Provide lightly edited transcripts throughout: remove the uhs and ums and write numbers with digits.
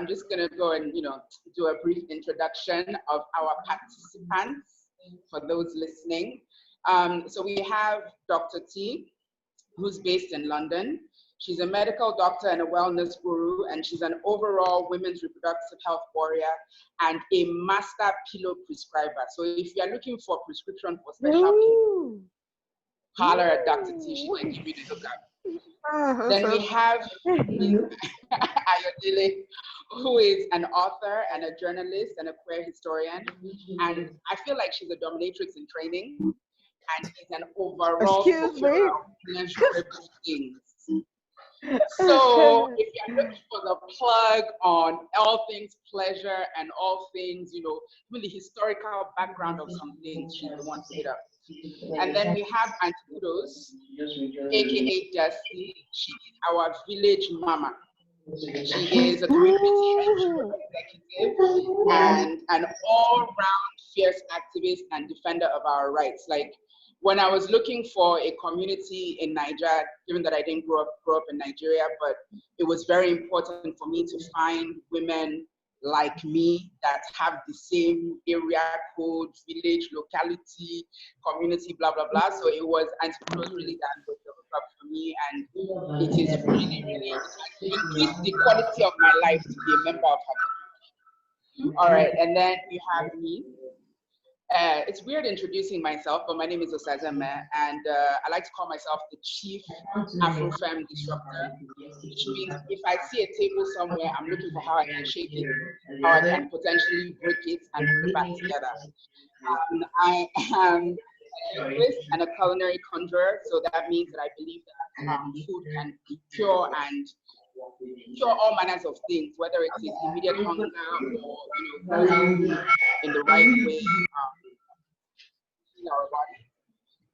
I'm just going to go and, do a brief introduction of our participants for those listening. So we have Dr. T, who's based in London. She's a medical doctor and a wellness guru, and she's an overall women's reproductive health warrior and a master pillow prescriber. So if you're looking for a prescription for special pillow, holler at Dr. T. She can give you the hookup. Then we have Ayodele, who is an author and a journalist and a queer historian. And I feel like she's a dominatrix in training and is an overall fulfiller of pleasurable things. So if you're looking for the plug on all things pleasure and all things, even the historical background of some things, she's the one to hit up. And then we have Auntie Kudos, aka Dusty. She is our village mama. She is a community NGO executive and an all-round fierce activist and defender of our rights. Like, when I was looking for a community in Nigeria, given that I didn't grow up in Nigeria, but it was very important for me to find women like me that have the same area code, village, locality, community, blah, blah, blah. So it was really that good of a club for me. And it is really, really increased the quality of my life to be a member of her community. All right, and then you have me. It's weird introducing myself, but my name is Osazeme, and I like to call myself the chief Afrofem disruptor, which means if I see a table somewhere, I'm looking for how I can shake it, how I can potentially break it and put it back together. I am a linguist and a culinary conjurer, so that means that I believe that food can cure all manners of things, whether it is immediate hunger or in the right way. Our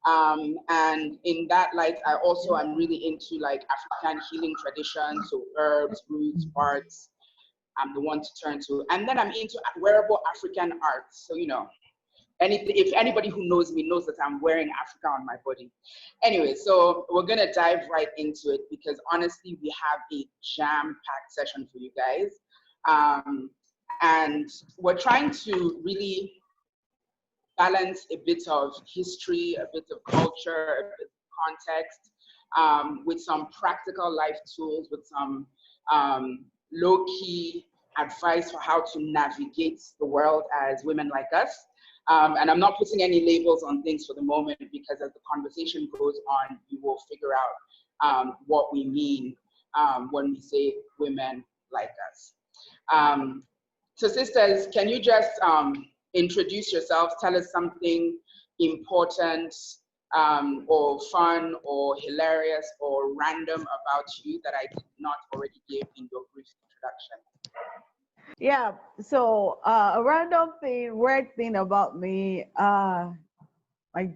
body. And in that light, I also am really into like African healing traditions, so herbs, roots, barks. I'm the one to turn to. And then I'm into wearable African art. So, if anybody who knows me knows that I'm wearing Africa on my body. Anyway, so we're gonna dive right into it because honestly, we have a jam-packed session for you guys. And we're trying to really balance a bit of history, a bit of culture, a bit of context, with some practical life tools, with some low-key advice for how to navigate the world as women like us. And I'm not putting any labels on things for the moment because as the conversation goes on, you will figure out what we mean when we say women like us. So sisters, can you just introduce yourselves, tell us something important or fun or hilarious or random about you that I did not already give in your brief introduction. Yeah, so a random thing, weird thing about me, my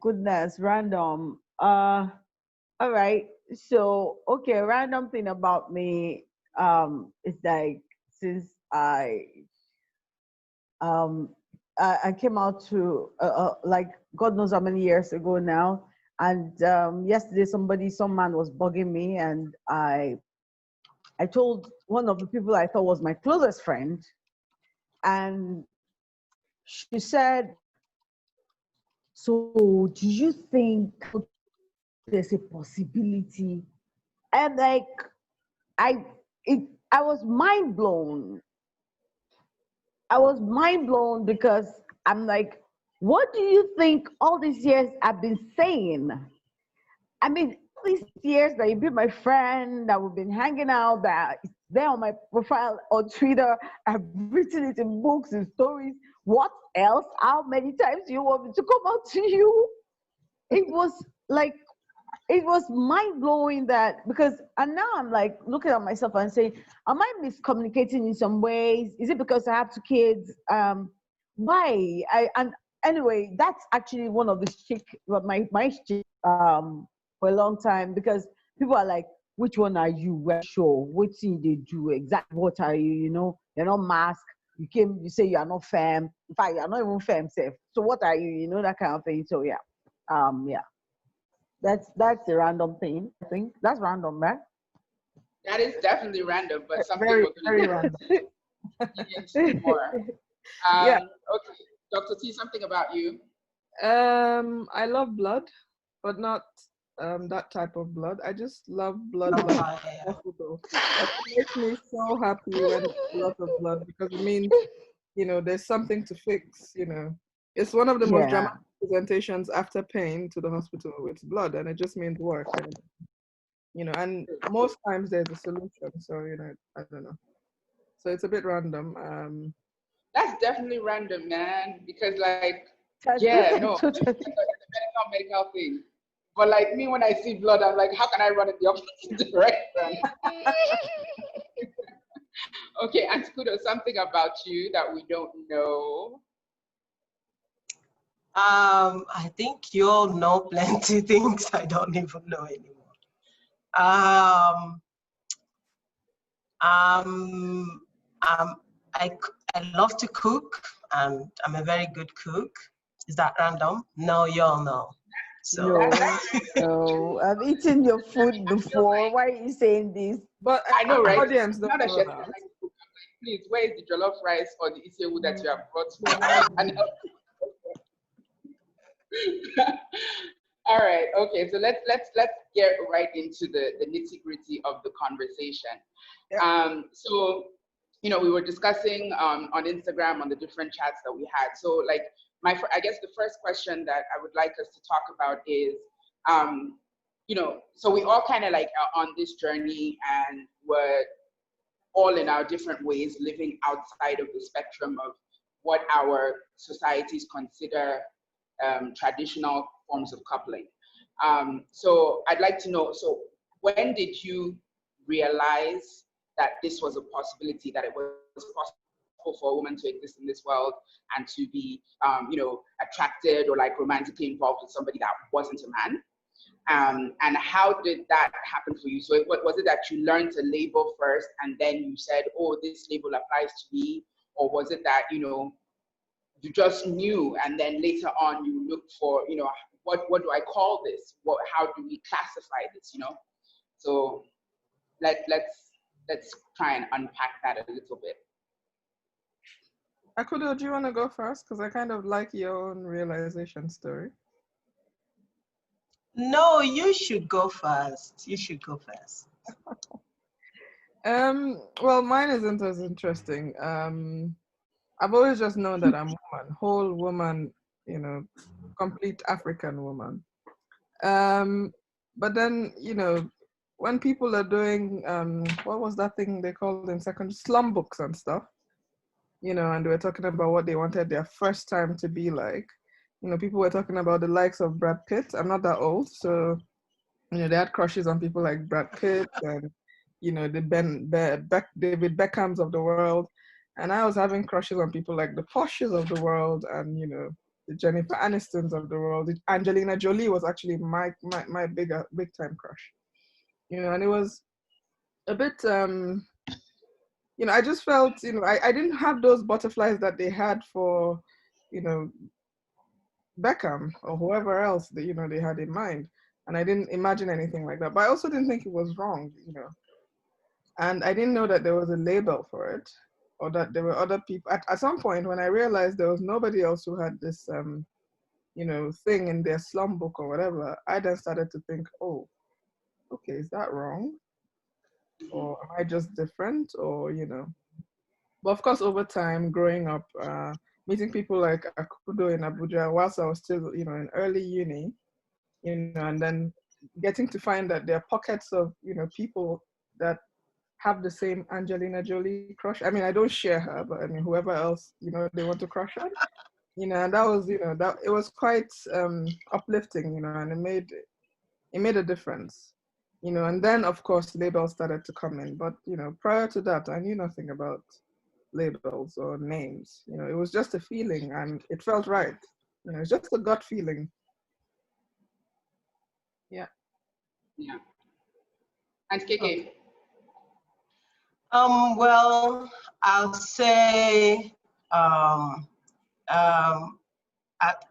goodness, random. All right, so, okay, random thing about me is like, since I came out to like God knows how many years ago now, and yesterday some man was bugging me, and I told one of the people I thought was my closest friend, and she said, "So do you think there's a possibility?" And like I was mind blown. I was mind blown because I'm like, what do you think all these years I've been saying? I mean, all these years that you've been my friend, that we've been hanging out, that it's there on my profile on Twitter, I've written it in books and stories. What else? How many times do you want me to come out to you? It was like, it was mind blowing that, because, and now I'm like looking at myself and saying, am I miscommunicating in some ways? Is it because I have two kids? Why? And anyway, that's actually one of the my for a long time, because people are like, which one are you? We're sure. What thing they do? Exactly. What are you? You're not masked. You say you are not femme. In fact, you're not even femme safe. So what are you? That kind of thing. So yeah. Yeah. That's a random thing. I think that's random, right? That is definitely random, but something very random. need more. Yeah. Okay, Dr. T, something about you. I love blood, but not that type of blood. I just love blood like hospital. Like it makes me so happy when there's a lot of blood because it means, there's something to fix, It's one of the most Yeah. dramatic presentations after pain to the hospital with blood, and it just means work. And most times there's a solution. So, I don't know. So it's a bit random. That's definitely random, man. Because like, yeah, no, Totally. it's a medical thing. But like me, when I see blood, I'm like, how can I run in the opposite direction? Okay, and Kudo, something about you that we don't know. I think you all know plenty things I don't even know anymore. I love to cook, and I'm a very good cook. Is that random? No, you all know. So No. I've eaten your food before. Why are you saying this? But I know, right? audience don't Not a know chef. that. Please, where is the jollof rice or the isewu that you have brought for? All right. Okay. So let's get right into the nitty gritty of the conversation. Yeah. So we were discussing on Instagram on the different chats that we had. So like I guess the first question that I would like us to talk about is, so we all kind of like are on this journey and we're all in our different ways living outside of the spectrum of what our societies consider traditional forms of coupling. So I'd like to know, so when did you realize that this was a possibility, that it was possible for a woman to exist in this world and to be, attracted or like romantically involved with somebody that wasn't a man? And how did that happen for you? So was it that you learned to label first and then you said, oh, this label applies to me? Or was it that, you just knew and then later on you looked for, what do I call this? How do we classify this, So let's try and unpack that a little bit. Akudo, do you want to go first? Because I kind of like your own realization story. no, you should go first. You should go first. Well, mine isn't as interesting. I've always just known that I'm woman, whole woman, complete African woman. But then, when people are doing, what was that thing they called in second, slum books and stuff, and they were talking about what they wanted their first time to be like. People were talking about the likes of Brad Pitt. I'm not that old, so, they had crushes on people like Brad Pitt and, the David Beckhams of the world. And I was having crushes on people like the Porsches of the world and, the Jennifer Anistons of the world. Angelina Jolie was actually my big time crush. And it was a bit, I just felt, I didn't have those butterflies that they had for, Beckham or whoever else that, they had in mind. And I didn't imagine anything like that. But I also didn't think it was wrong, And I didn't know that there was a label for it or that there were other people. At some point when I realized there was nobody else who had this, thing in their slum book or whatever, I then started to think, oh, okay, is that wrong? Or am I just different? Or, But of course, over time, growing up, meeting people like Akudo in Abuja, whilst I was still, in early uni, and then getting to find that there are pockets of, people that have the same Angelina Jolie crush. I mean, I don't share her, but I mean, whoever else, they want to crush on, and that was, that it was quite uplifting, and it made a difference, and then of course labels started to come in. But, prior to that, I knew nothing about labels or names. It was just a feeling and it felt right. It's just a gut feeling. Yeah. Yeah. And KK. Well, I'll say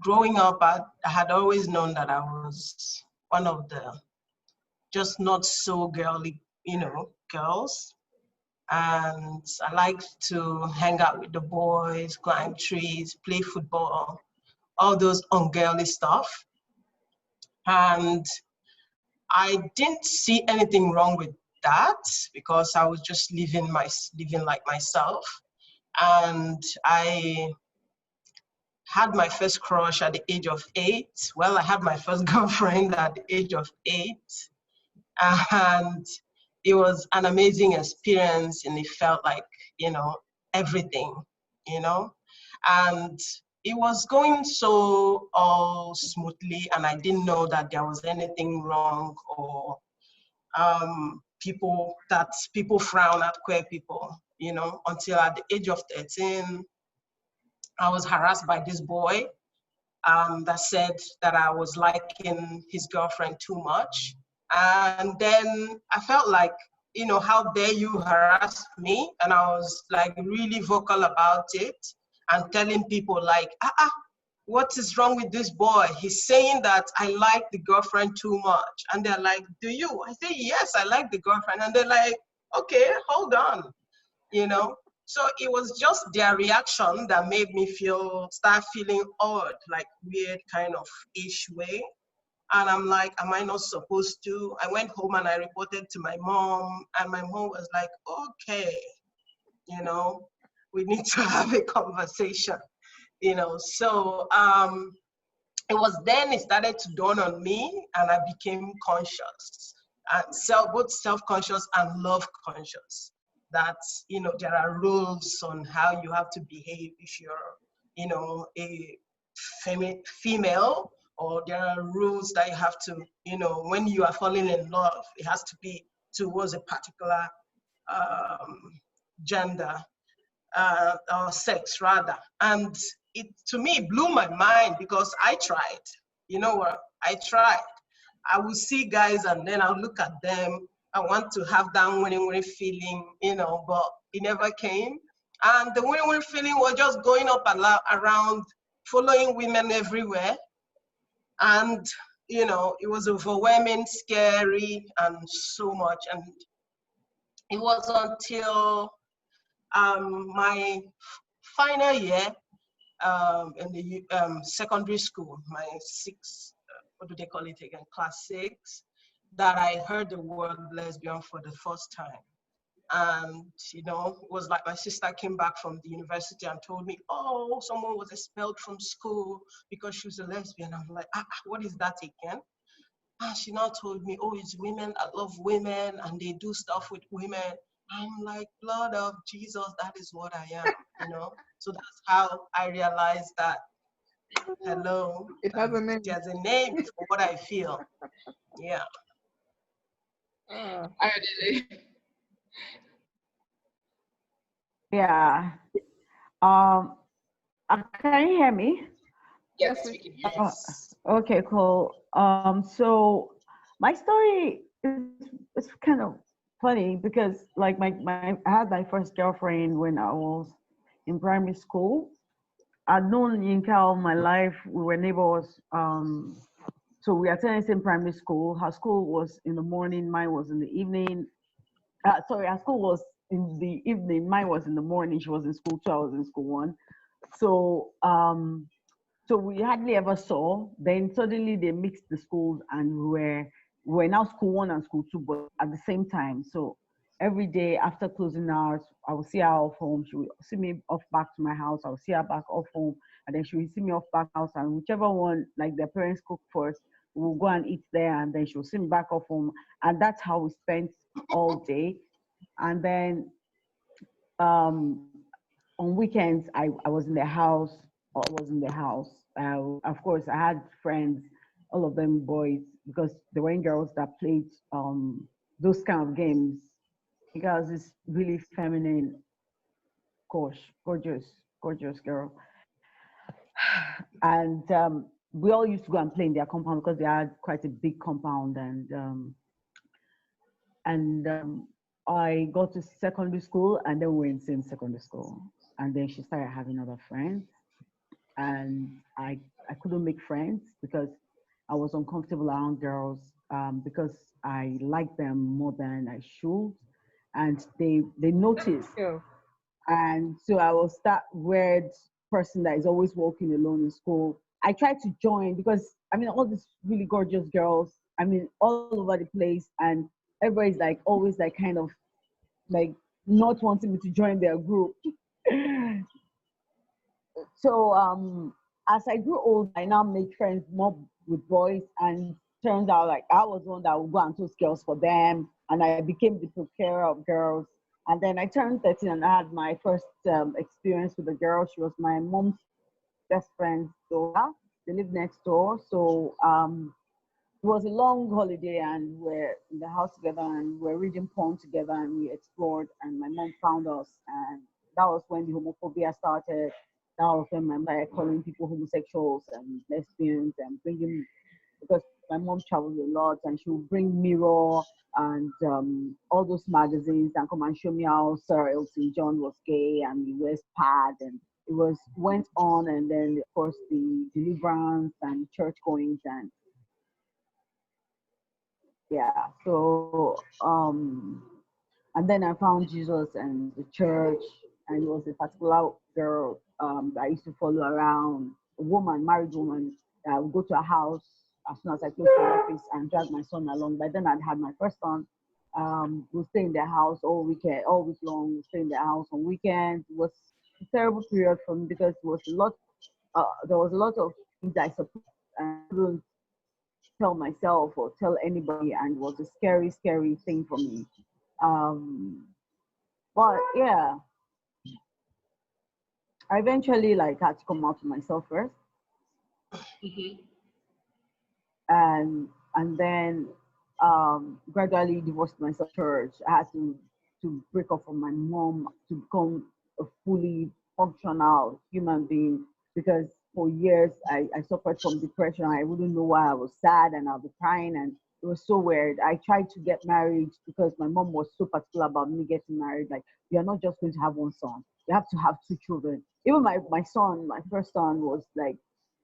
growing up, I had always known that I was one of the just not so girly, girls. And I liked to hang out with the boys, climb trees, play football, all those ungirly stuff. And I didn't see anything wrong with that because I was just living like myself. And I had my first crush at the age of 8. Well, I had my first girlfriend at the age of 8. And it was an amazing experience, and it felt like, everything, you know. And it was going so all smoothly, and I didn't know that there was anything wrong, or people frown at queer people, until at the age of 13, I was harassed by this boy that said that I was liking his girlfriend too much. And then I felt like, how dare you harass me? And I was like really vocal about it and telling people like, what is wrong with this boy? He's saying that I like the girlfriend too much. And they're like, do you? I say, yes, I like the girlfriend. And they're like, okay, hold on, So it was just their reaction that made me start feeling odd, like weird kind of ish way. And I'm like, am I not supposed to? I went home and I reported to my mom, and my mom was like, okay, we need to have a conversation, So it was then it started to dawn on me, and I became conscious, and both self-conscious and love-conscious, that, there are rules on how you have to behave if you're, a female, or there are rules that you have to, when you are falling in love, it has to be towards a particular gender, or sex rather. And it, to me, blew my mind because I tried. You know what? I tried. I would see guys and then I'll look at them. I want to have that winning feeling, but it never came. And the winning feeling was just going up around, following women everywhere. And, it was overwhelming, scary, and so much. And it was until my final year in the secondary school, my what do they call it again, class 6, that I heard the word lesbian for the first time. And, it was like my sister came back from the university and told me, oh, someone was expelled from school because she was a lesbian. I'm like, what is that again? And she now told me, oh, it's women that love women and they do stuff with women. I'm like, blood of Jesus, that is what I am, So that's how I realized that, hello, It has a name. there's a name for what I feel. Yeah. Yeah. Can you hear me? Yes, we can hear you. Okay, cool. So my story is kind of funny because like I had my first girlfriend when I was in primary school. I'd known Yinka all my life. We were neighbors. So we attended the same primary school. Her school was in the morning, mine was in the evening. Sorry, her school was in the evening, mine was in the morning. She was in school 2, I was in school 1. So so we hardly ever saw. Then suddenly they mixed the schools, and we're now school 1 and school 2, but at the same time. So every day after closing hours, I will see her off home. She will see me off back to my house. I will see her back off home, and then she will see me off back house. And whichever one, like their parents cook first, we'll go and eat there, and then she'll see me back off home. And that's how we spent all day. And then on weekends, I was in the house. Of course, I had friends, all of them boys, because there weren't girls that played those kind of games. Because it's really feminine, gorgeous girl. And we all used to go and play in their compound because they had quite a big compound. And I got to secondary school, and then we were in the same secondary school. And then she started having other friends, and I couldn't make friends because I was uncomfortable around girls, because I liked them more than I should. and they notice. Yeah. And so I was that weird person that is always walking alone in school. I tried to join because I mean all these really gorgeous girls, I mean all over the place, and everybody's like always like kind of like not wanting me to join their group. So as I grew old, I now made friends more with boys, and turns out like I was one that would go and toast girls for them, and I became the procurer of girls. And then I turned 13 and I had my first experience with a girl. She was my mom's best friend's daughter. They lived next door. So it was a long holiday and we're in the house together and we're reading porn together and we explored and my mom found us and that was when the homophobia started. That was when my mom started calling people homosexuals and lesbians and bringing, because my mom traveled a lot and she would bring Mirror and all those magazines and come and show me how Sir Elton John was gay and he wears pad and it was went on and then of course the deliverance and church goings and yeah, so and then I found Jesus and the church, and it was a particular girl that I used to follow around, a woman, married woman, that would go to her house as soon as I closed the office and drag my son along. By then I'd had my first son. We'll stay in their house all weekend, all week long. We'll stay in their house on weekends. It was a terrible period for me because there was a lot of things I suppressed and I couldn't tell myself or tell anybody, and it was a scary, scary thing for me. Um, but yeah, I eventually like had to come out to myself first, Mhm. and then gradually divorced myself. Church, I had to break up from my mom to become a fully functional human being because for years I suffered from depression. I wouldn't know why I was sad and I'll be crying and it was so weird. I tried to get married because my mom was so particular about me getting married. Like, you're not just going to have one son, you have to have two children. Even my son, my first son was like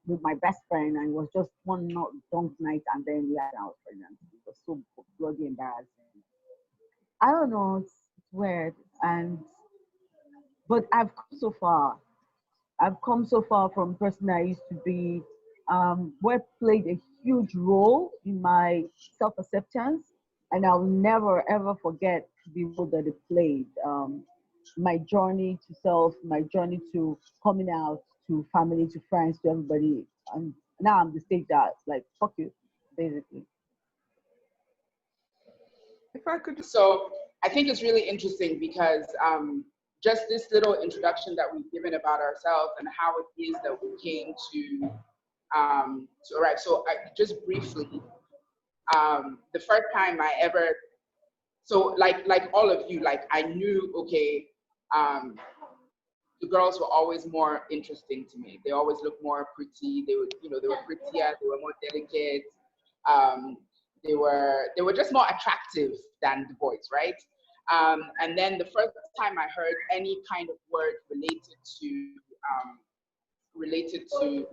with my best friend and it was just one not drunk night and then we had our pregnancy. It was so bloody embarrassing. I don't know, it's weird. And but I've come so far. I've come so far from the person I used to be. Work played a huge role in my self-acceptance, and I'll never ever forget the role that it played. My journey to self, my journey to coming out to family, to friends, to everybody, and now I'm the stage that like fuck you, basically. If I could just, So I think it's really interesting because just this little introduction that we've given about ourselves and how it is that we came to arrive. So just briefly, the first time I ever, so like all of you, like I knew, okay, um, the girls were always more interesting to me. They always looked more pretty. They would, they were prettier. They were more delicate. Um, they were just more attractive than the boys, right? And then the first time I heard any kind of word related to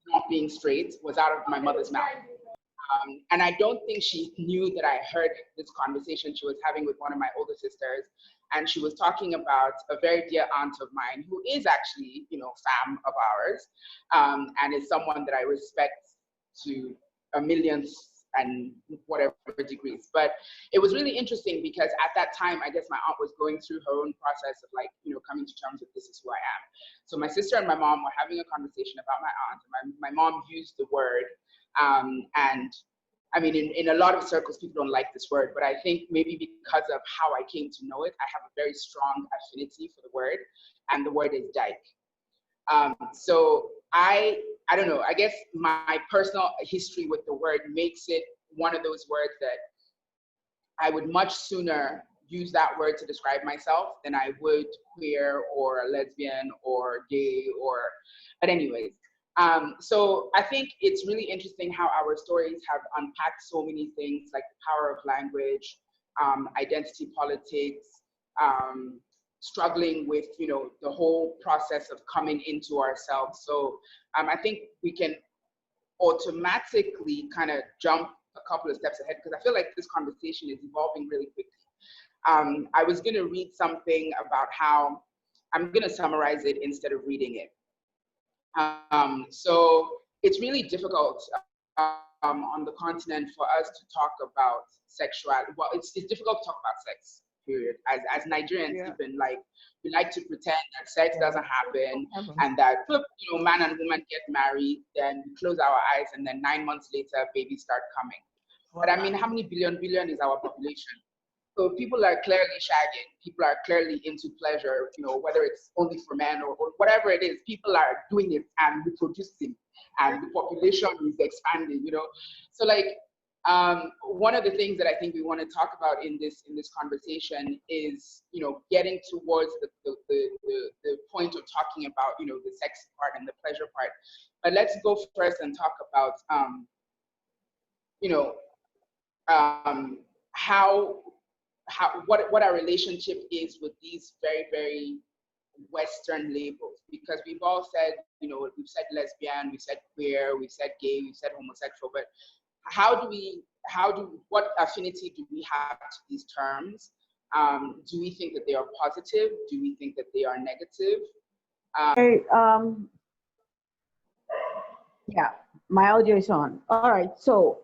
not being straight was out of my mother's mouth. And I don't think she knew that I heard this conversation she was having with one of my older sisters. And she was talking about a very dear aunt of mine who is actually, fam of ours, and is someone that I respect to a million and whatever degrees. But it was really interesting because at that time, I guess my aunt was going through her own process of like, coming to terms with this is who I am. So my sister and my mom were having a conversation about my aunt. My mom used the word, and I mean, in a lot of circles, people don't like this word, but I think maybe because of how I came to know it, I have a very strong affinity for the word, and the word is dyke. So I don't know, I guess my personal history with the word makes it one of those words that I would much sooner use that word to describe myself than I would queer or lesbian or gay but anyways. So I think it's really interesting how our stories have unpacked so many things like the power of language, identity politics, struggling with, the whole process of coming into ourselves. So I think we can automatically kind of jump a couple of steps ahead because I feel like this conversation is evolving really quickly. I was going to read something about how I'm going to summarize it instead of reading it. So it's really difficult on the continent for us to talk about sexuality. Well, it's difficult to talk about sex, period. As Nigerians, even, like, we like to pretend that sex doesn't happen and that, you know, man and woman get married, then we close our eyes, and then 9 months later, babies start coming. But I mean, how many billion is our population? So people are clearly shagging. People are clearly into pleasure, you know, whether it's only for men or whatever it is, people are doing it and reproducing, and the population is expanding, you know. So like, one of the things that I think we want to talk about in this conversation is, you know, getting towards the point of talking about, you know, the sex part and the pleasure part. But let's go first and talk about, you know, what our relationship is with these very, very Western labels, because we've all said, you know, we've said lesbian, we've said queer, we've said gay, we've said homosexual, but what affinity do we have to these terms? Do we think that they are positive? Do we think that they are negative? Yeah, my audio is on. All right, so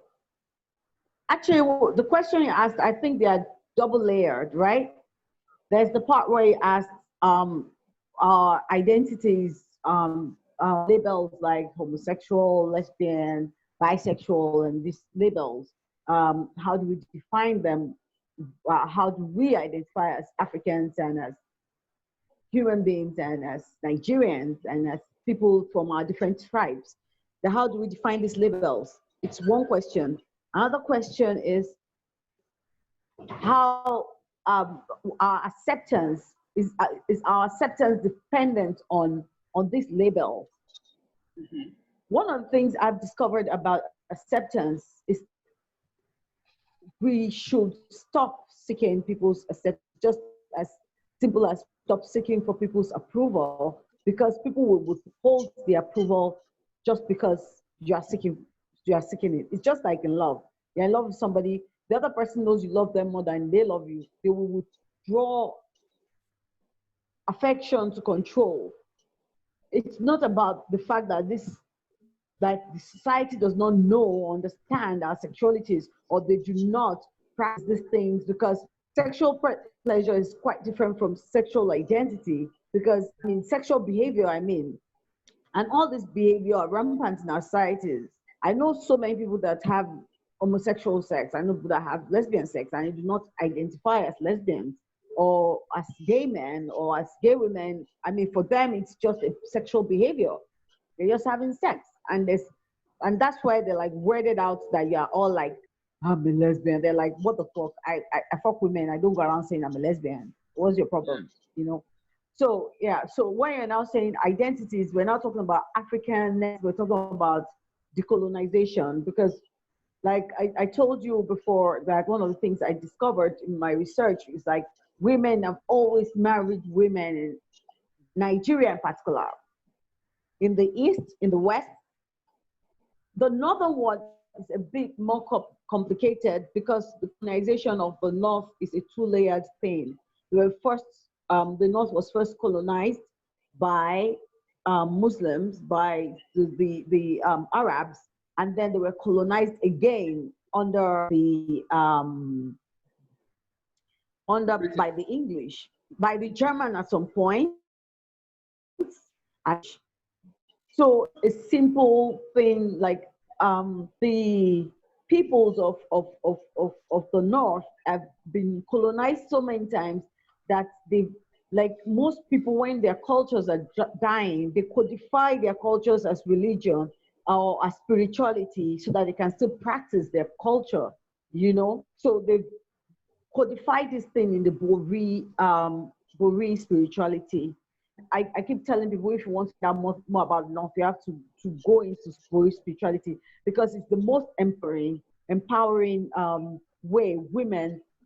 actually the question you asked, I think they are double layered, right? There's the part where you asked our identities, labels like homosexual, lesbian, bisexual, and these labels. How do we define them? How do we identify as Africans and as human beings and as Nigerians and as people from our different tribes? How do we define these labels? It's one question. Another question is how our acceptance is our acceptance dependent on this label? Mm-hmm. One of the things I've discovered about acceptance is we should stop seeking people's acceptance, just as simple as stop seeking for people's approval, because people will withhold the approval just because you are seeking it. It's just like in love. You're in love with somebody, the other person knows you love them more than they love you. They will withdraw affection to control. It's not about the fact that the society does not know or understand our sexualities, or they do not practice these things, because sexual pleasure is quite different from sexual identity. Because sexual behavior, and all this behavior are rampant in our societies. I know so many people that have homosexual sex. I know people that have lesbian sex and they do not identify as lesbians or as gay men or as gay women. For them, it's just a sexual behavior. They're just having sex. And that's why they're like weirded out that you're all like, I'm a lesbian. They're like, what the fuck? I fuck women. I don't go around saying I'm a lesbian. What's your problem? So yeah, so when you're now saying identities, we're not talking about Africanness, we're talking about decolonization, because like I told you before, that one of the things I discovered in my research is like women have always married women in Nigeria in particular. In the East, in the West, the Northern one is a bit more complicated, because the colonization of the North is a two-layered thing. The North was first colonized by Muslims, by the Arabs, and then they were colonized again by the English, by the German at some point. So a simple thing like the peoples of the North have been colonized so many times that like most people, when their cultures are dying, they codify their cultures as religion or as spirituality so that they can still practice their culture, So they codify this thing in the Bori spirituality. I keep telling people, if you want to know more about North, you have to go into Bori spirituality, because it's the most empowering way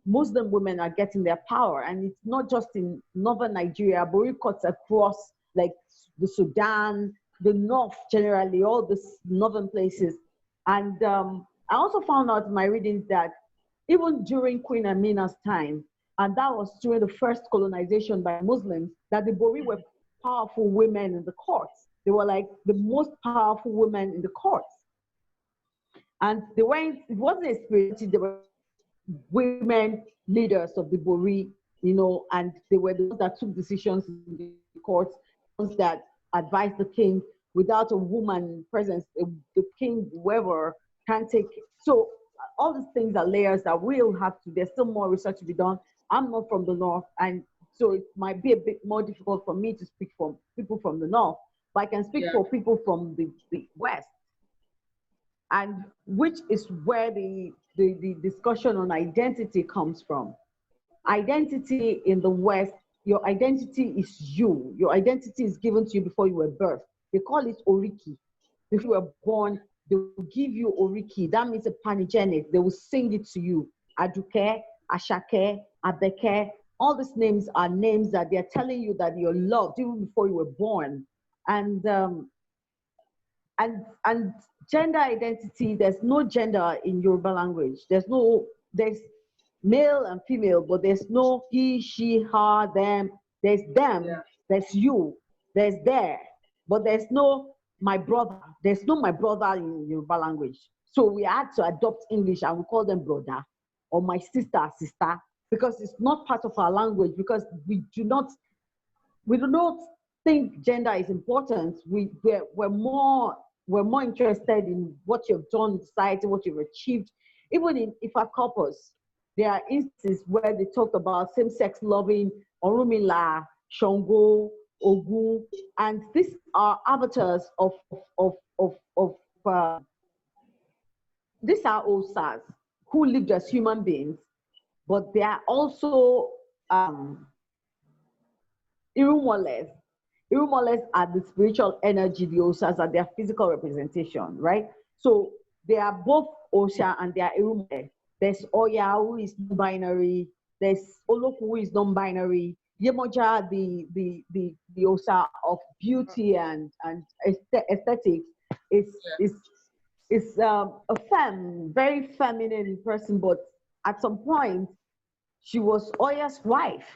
Muslim women are getting their power. And it's not just in northern Nigeria, Bori cuts across like the Sudan, the North generally, all these northern places. And I also found out in my readings that even during Queen Amina's time, and that was during the first colonization by Muslims, that the Bori were powerful women in the courts. They were like the most powerful women in the courts. And they weren't, it wasn't a spirit, they were women leaders of the Bori, you know, and they were the ones that took decisions in the courts, ones that advised the king. Without a woman presence, the king, whoever, can't take. So all these things are layers that we'll have to, there's still more research to be done. I'm not from the north, and so it might be a bit more difficult for me to speak for people from the north, but I can speak for people from the west, and which is where the discussion on identity comes from. Identity in the west, your identity is you. Your identity is given to you before you were birthed. They call it oriki. If you were born, they will give you oriki. That means a panegyric. They will sing it to you. Aduke, Ashake, Abeke. All these names are names that they're telling you that you're loved even before you were born. And gender identity, there's no gender in Yoruba language. There's male and female, but there's no he, she, her, them. There's them, there's you, there's there, but there's no my brother. There's no my brother in Yoruba language. So we had to adopt English and we call them brother, or my sister, because it's not part of our language, because we do not think gender is important. We're more interested in what you've done in society, what you've achieved. Even in Ifa corpus, there are instances where they talk about same-sex loving, Orunmila, Shango, Ogun, and these are avatars of these are Osas who lived as human beings, but they are also Irumolez. Irumolez are the spiritual energy, the Osas are their physical representation, right? So they are both Osha and they are Irumolez. There's Oya, who is non-binary. There's Oloku, who is non-binary. Yemoja, the Osa of beauty and aesthetics, is a very feminine person, but at some point, she was Oya's wife.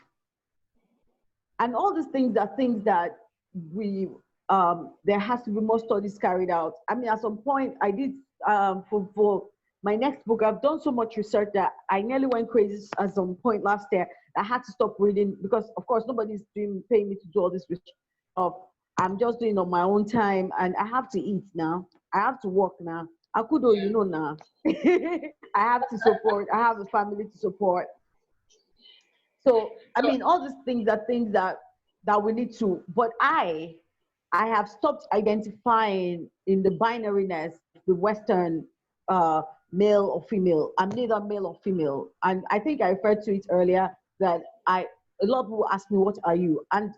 And all these things are things that there has to be more studies carried out. I mean, at some point, I did, for my next book, I've done so much research that I nearly went crazy at some point last year. I had to stop reading because, of course, nobody's paying me to do all this research. I'm just doing it on my own time, and I have to eat now. I have to work now. Akudo, you know now. I have to support. I have a family to support. So, I mean, all these things are things that we need to. But I have stopped identifying in the binariness, the Western. Male or female. I'm neither male or female. And I think I referred to it earlier that a lot of people ask me, what are you? And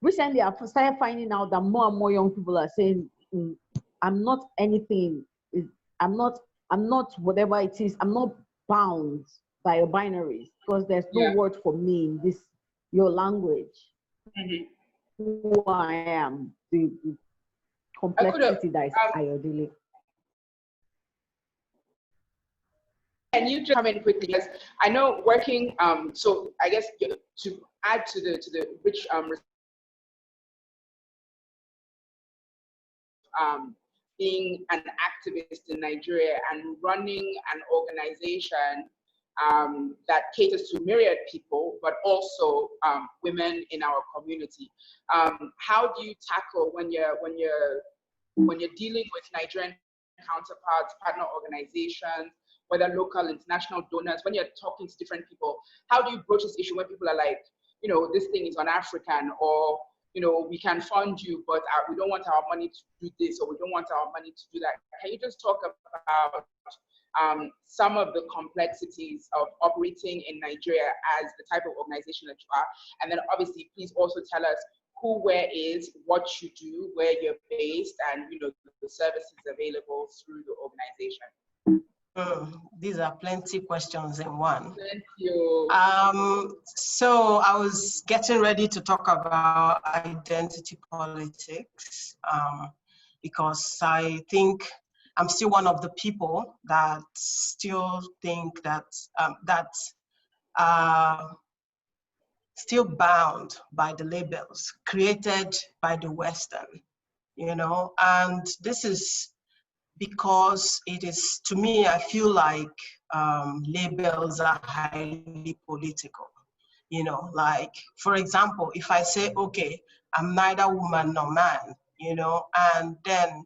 recently I've started finding out that more and more young people are saying, I'm not anything. I'm not whatever it is. I'm not bound by a binary because there's no word for me in your language. Who I am, the complexity that is Ayodele. Can you just come in quickly? Because I know working, so I guess to add to the rich being an activist in Nigeria and running an organization that caters to myriad people, but also women in our community. How do you tackle when you're dealing with Nigerian counterparts, partner organizations, whether local, international donors, when you're talking to different people, how do you broach this issue when people are like, you know, this thing is on African, or, you know, we can fund you, but we don't want our money to do this, or we don't want our money to do that. Can you just talk about some of the complexities of operating in Nigeria as the type of organization that you are? And then obviously, please also tell us who, where is, what you do, where you're based, and, you know, the services available through the organization. These are plenty questions in one. Thank you. So I was getting ready to talk about identity politics because I think I'm still one of the people that still think that still bound by the labels created by the Western, you know, and this is because it is, to me, I feel like labels are highly political. You know, like, for example, if I say, okay, I'm neither woman nor man, you know, and then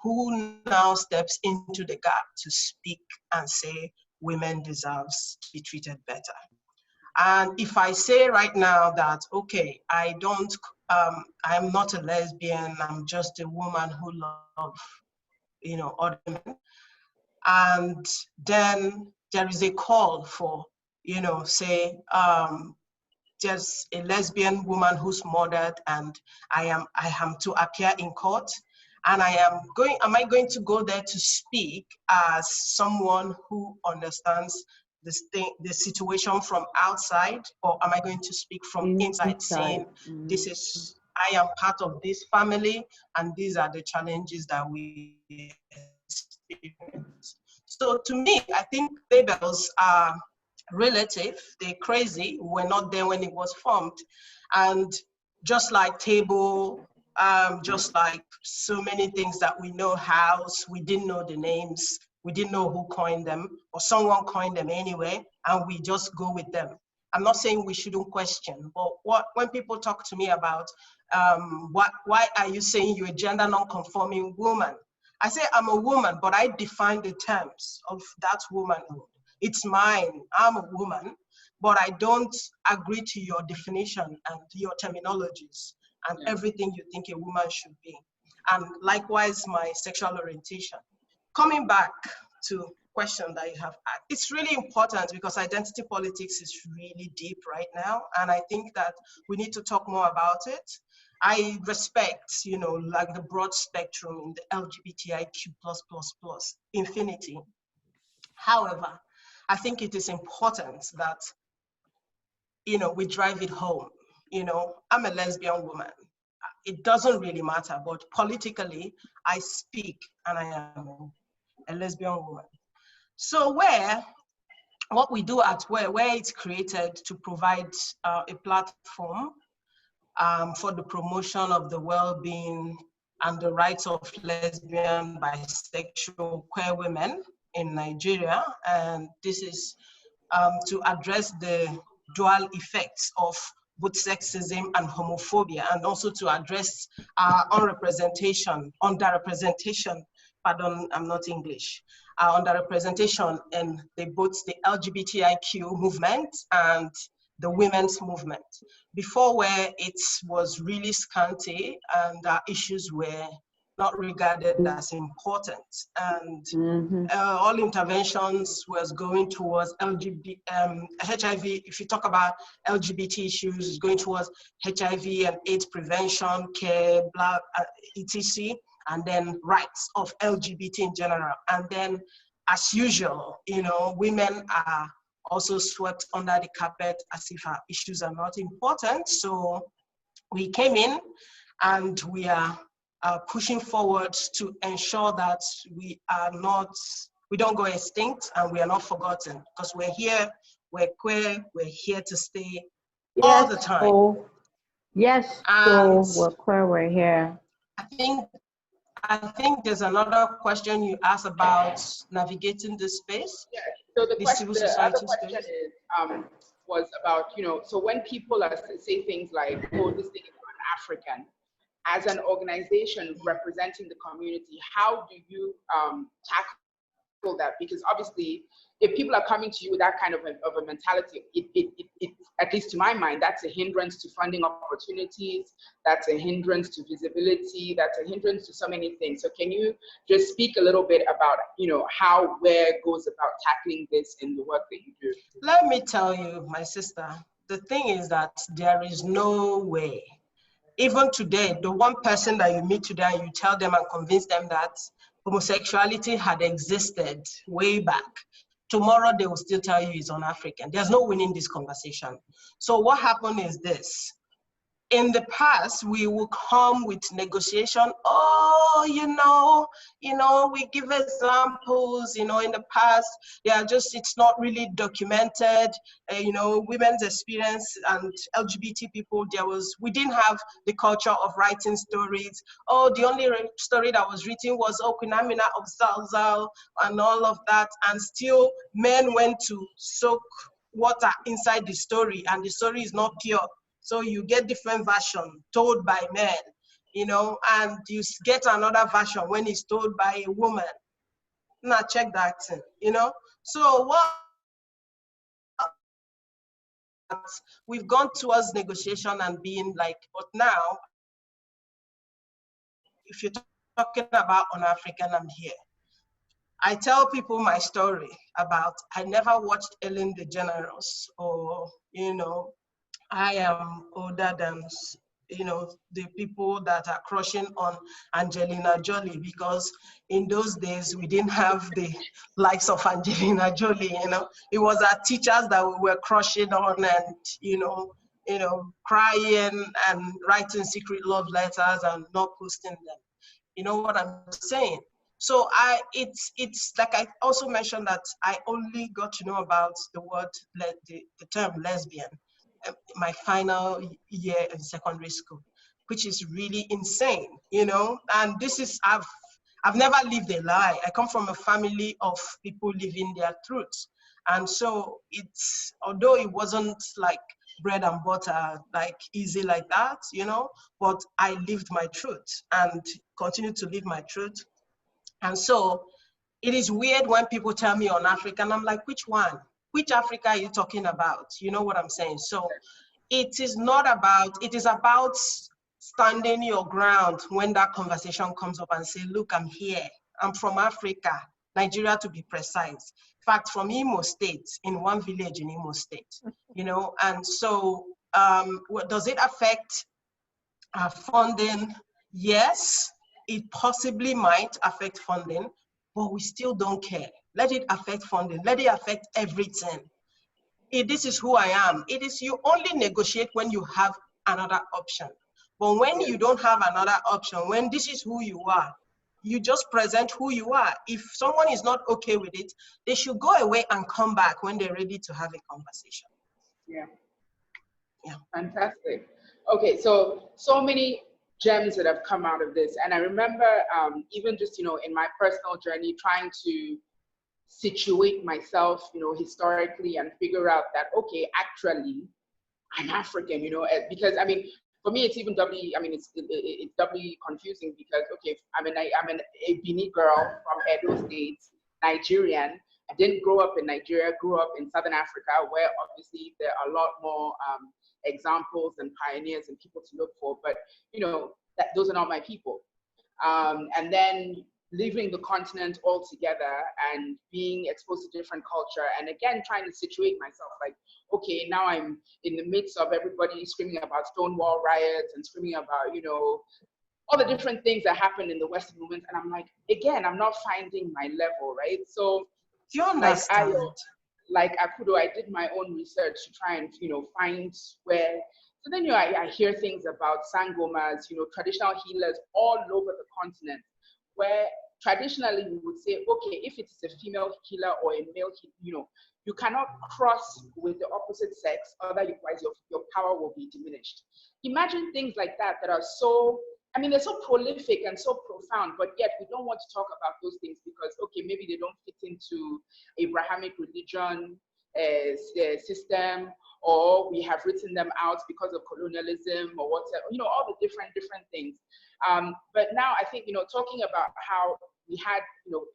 who now steps into the gap to speak and say women deserves to be treated better? And if I say right now that, okay, I'm not a lesbian, I'm just a woman who loves, you know, other men, and then there is a call for, you know, say, just a lesbian woman who's murdered, and I am to appear in court, and am I going to go there to speak as someone who understands the situation from outside, or am I going to speak from inside, saying this is, I am part of this family, and these are the challenges that we experience. So to me, I think labels are relative, they're crazy, we're not there when it was formed. And just like table, just like so many things that we know, house, we didn't know the names, we didn't know who coined them, or someone coined them anyway, and we just go with them. I'm not saying we shouldn't question, but when people talk to me about why are you saying you're a gender non-conforming woman? I say I'm a woman, but I define the terms of that womanhood. It's mine, I'm a woman, but I don't agree to your definition and your terminologies and everything you think a woman should be. And likewise, my sexual orientation. Coming back to question that you have asked, it's really important because identity politics is really deep right now. And I think that we need to talk more about it. I respect, you know, like the broad spectrum in the LGBTIQ++, infinity. However, I think it is important that, you know, we drive it home. You know, I'm a lesbian woman. It doesn't really matter, but politically, I speak and I am a lesbian woman. So what we do at where it's created to provide a platform for the promotion of the well-being and the rights of lesbian, bisexual, queer women in Nigeria. And this is to address the dual effects of both sexism and homophobia, and also to address underrepresentation, pardon, I'm not English, underrepresentation in both the LGBTIQ movement and the women's movement. Before, where it was really scanty and issues were not regarded as important, and all interventions was going towards HIV. If you talk about LGBT issues, it's going towards HIV and AIDS prevention, care, blah, etc., and then rights of LGBT in general. And then, as usual, you know, women are also swept under the carpet as if our issues are not important. So we came in and we are pushing forward to ensure that we don't go extinct and we are not forgotten, because we're here, we're queer, we're here to stay all the time. So, yes, and so we're queer, we're here. I think there's another question you asked about navigating this space. Yeah. So the other question is, was about, you know, so when people say things like, oh, this thing is African, as an organization representing the community, how do you tackle that? Because obviously, if people are coming to you with that kind of a mentality, it, at least to my mind, that's a hindrance to funding opportunities, that's a hindrance to visibility, that's a hindrance to so many things. So can you just speak a little bit about, you know, how WARE goes about tackling this in the work that you do? Let me tell you, my sister, the thing is that there is no way. Even today, the one person that you meet today and you tell them and convince them that homosexuality had existed way back, tomorrow they will still tell you it's un-African. There's no winning this conversation. So what happened is this. in the past, we will come with negotiation. Oh, we give examples, in the past, it's not really documented, women's experience and LGBT people, we didn't have the culture of writing stories. Oh, the only story that was written was Queen Amina of Zalzal and all of that. And still men went to soak water inside the story, and the story is not pure. So you get different version told by men, and you get another version when it's told by a woman. Now check that thing, So what we've gone towards negotiation and being like, but now, if you're talking about on African, I'm here. I tell people my story about, I never watched Ellen DeGeneres, or, I am older than, the people that are crushing on Angelina Jolie, because in those days we didn't have the likes of Angelina Jolie, It was our teachers that we were crushing on, and, crying and writing secret love letters and not posting them. You know what I'm saying? So it's like I also mentioned that I only got to know about the word, the term lesbian, my final year in secondary school, which is really insane, and this is, I've never lived a lie. I come from a family of people living their truths. And so it's, although it wasn't like bread and butter, like easy like that, but I lived my truth and continue to live my truth. And so it is weird when people tell me on Africa, and I'm like, which one? Which Africa are you talking about? You know what I'm saying? So it is about standing your ground when that conversation comes up and say, look, I'm here. I'm from Africa, Nigeria to be precise. In fact, from Imo State, in one village in Imo State, and so does it affect funding? Yes, it possibly might affect funding, but we still don't care. Let it affect funding. Let it affect everything. This is who I am. It is, you only negotiate when you have another option. But when you don't have another option, when this is who you are, you just present who you are. If someone is not okay with it, they should go away and come back when they're ready to have a conversation. Yeah. Yeah. Fantastic. Okay, so many gems that have come out of this. And I remember even just, in my personal journey, trying to situate myself, historically, and figure out that, okay, actually, I'm African, because for me, it's even doubly, it's doubly confusing because, okay, I'm a Bini girl from Edo State, Nigerian. I didn't grow up in Nigeria, grew up in Southern Africa, where obviously there are a lot more examples and pioneers and people to look for, but those are not my people. And then leaving the continent altogether and being exposed to different culture, and again trying to situate myself, like, okay, now I'm in the midst of everybody screaming about Stonewall riots and screaming about all the different things that happen in the Western movement, and I'm like, again, I'm not finding my level, right? So you understand? Like Akudo, I did my own research to try and find where. So then I hear things about sangomas, traditional healers all over the continent, where traditionally we would say, okay, if it is a female healer or a male healer, you cannot cross with the opposite sex, otherwise your power will be diminished. Imagine things like that are so, they're so prolific and so profound, but yet we don't want to talk about those things because, okay, maybe they don't fit into Abrahamic religion system, or we have written them out because of colonialism or whatever, all the different things. But now I think, talking about how we had,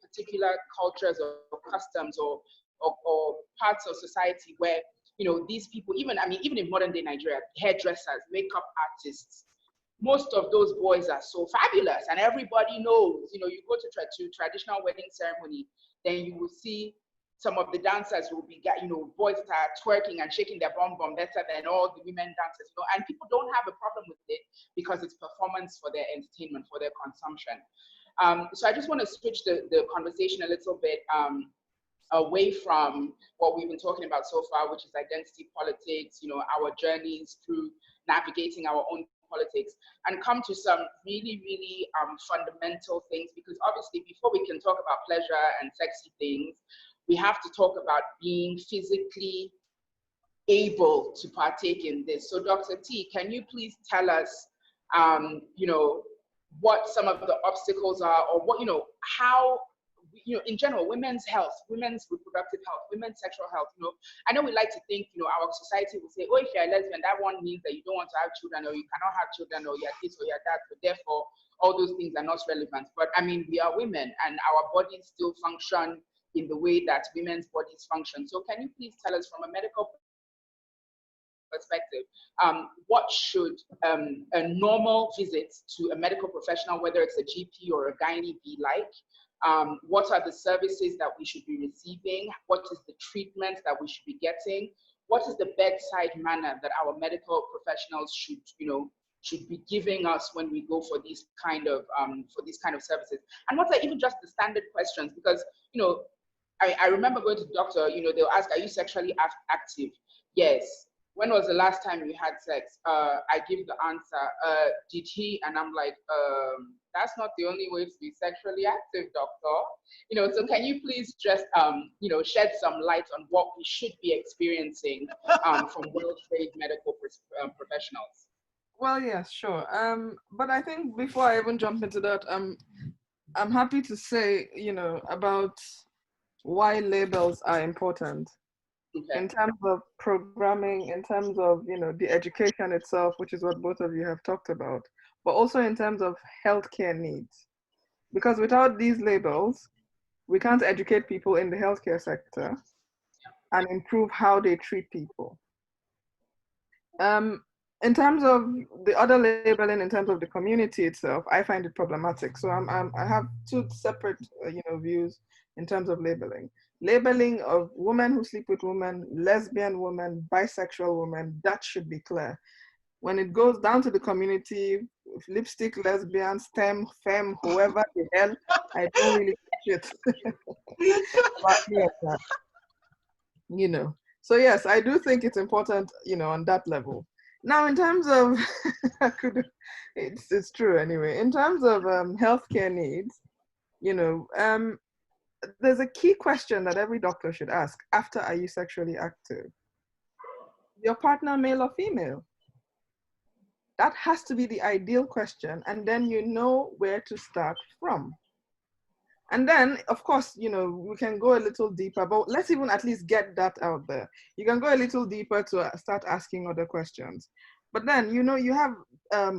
particular cultures or customs or parts of society where, these people, even in modern day Nigeria, hairdressers, makeup artists, most of those boys are so fabulous, and everybody knows, you go to traditional wedding ceremony, then you will see some of the dancers will be, boys that are twerking and shaking their bum better than all the women dancers, and people don't have a problem with it because it's performance for their entertainment, for their consumption. So I just want to switch the conversation a little bit away from what we've been talking about so far, which is identity politics, our journeys through navigating our own politics, and come to some really, really fundamental things, because obviously before we can talk about pleasure and sexy things, we have to talk about being physically able to partake in this. So Dr. T, can you please tell us, you know, what some of the obstacles are, or what, you know, how, you know, in general, women's health, women's reproductive health, women's sexual health, you know, I know we like to think, you know, our society will say, oh, if you're a lesbian, that one means that you don't want to have children, or you cannot have children, or you're this or you're that, so therefore all those things are not relevant. But I mean, we are women and our bodies still function in the way that women's bodies function. So can you please tell us from a medical perspective, what should a normal visit to a medical professional, whether it's a GP or a gynae, be like? What are the services that we should be receiving? What is the treatment that we should be getting? What is the bedside manner that our medical professionals should, you know, should be giving us when we go for these kind of services? And what are even just the standard questions? Because, you know, I remember going to the doctor, you know, they'll ask, are you sexually active? Yes. When was the last time you had sex? I give the answer, did he? And I'm like, that's not the only way to be sexually active, doctor. You know, so can you please just, you know, shed some light on what we should be experiencing from well-trained medical professionals? Well, yes, sure. But I think before I even jump into that, I'm happy to say, you know, about why labels are important. Okay. In terms of programming, in terms of, you know, the education itself, which is what both of you have talked about, but also in terms of healthcare needs. Because without these labels, we can't educate people in the healthcare sector and improve how they treat people. In terms of the other labeling, in terms of the community itself, I find it problematic. So I have two separate, you know, views in terms of labeling. Labeling of women who sleep with women, lesbian women, bisexual women, that should be clear. When it goes down to the community, lipstick, lesbian, STEM, femme, whoever the hell, I don't really get it. But yeah, you know. So yes, I do think it's important, you know, on that level. Now, in terms of, it's true anyway. In terms of healthcare needs, you know, there's a key question that every doctor should ask after are you sexually active? Your partner, male or female? That has to be the ideal question, and then you know where to start from. And then, of course, you know, we can go a little deeper, but let's even at least get that out there. You can go a little deeper to start asking other questions. But then, you know, you have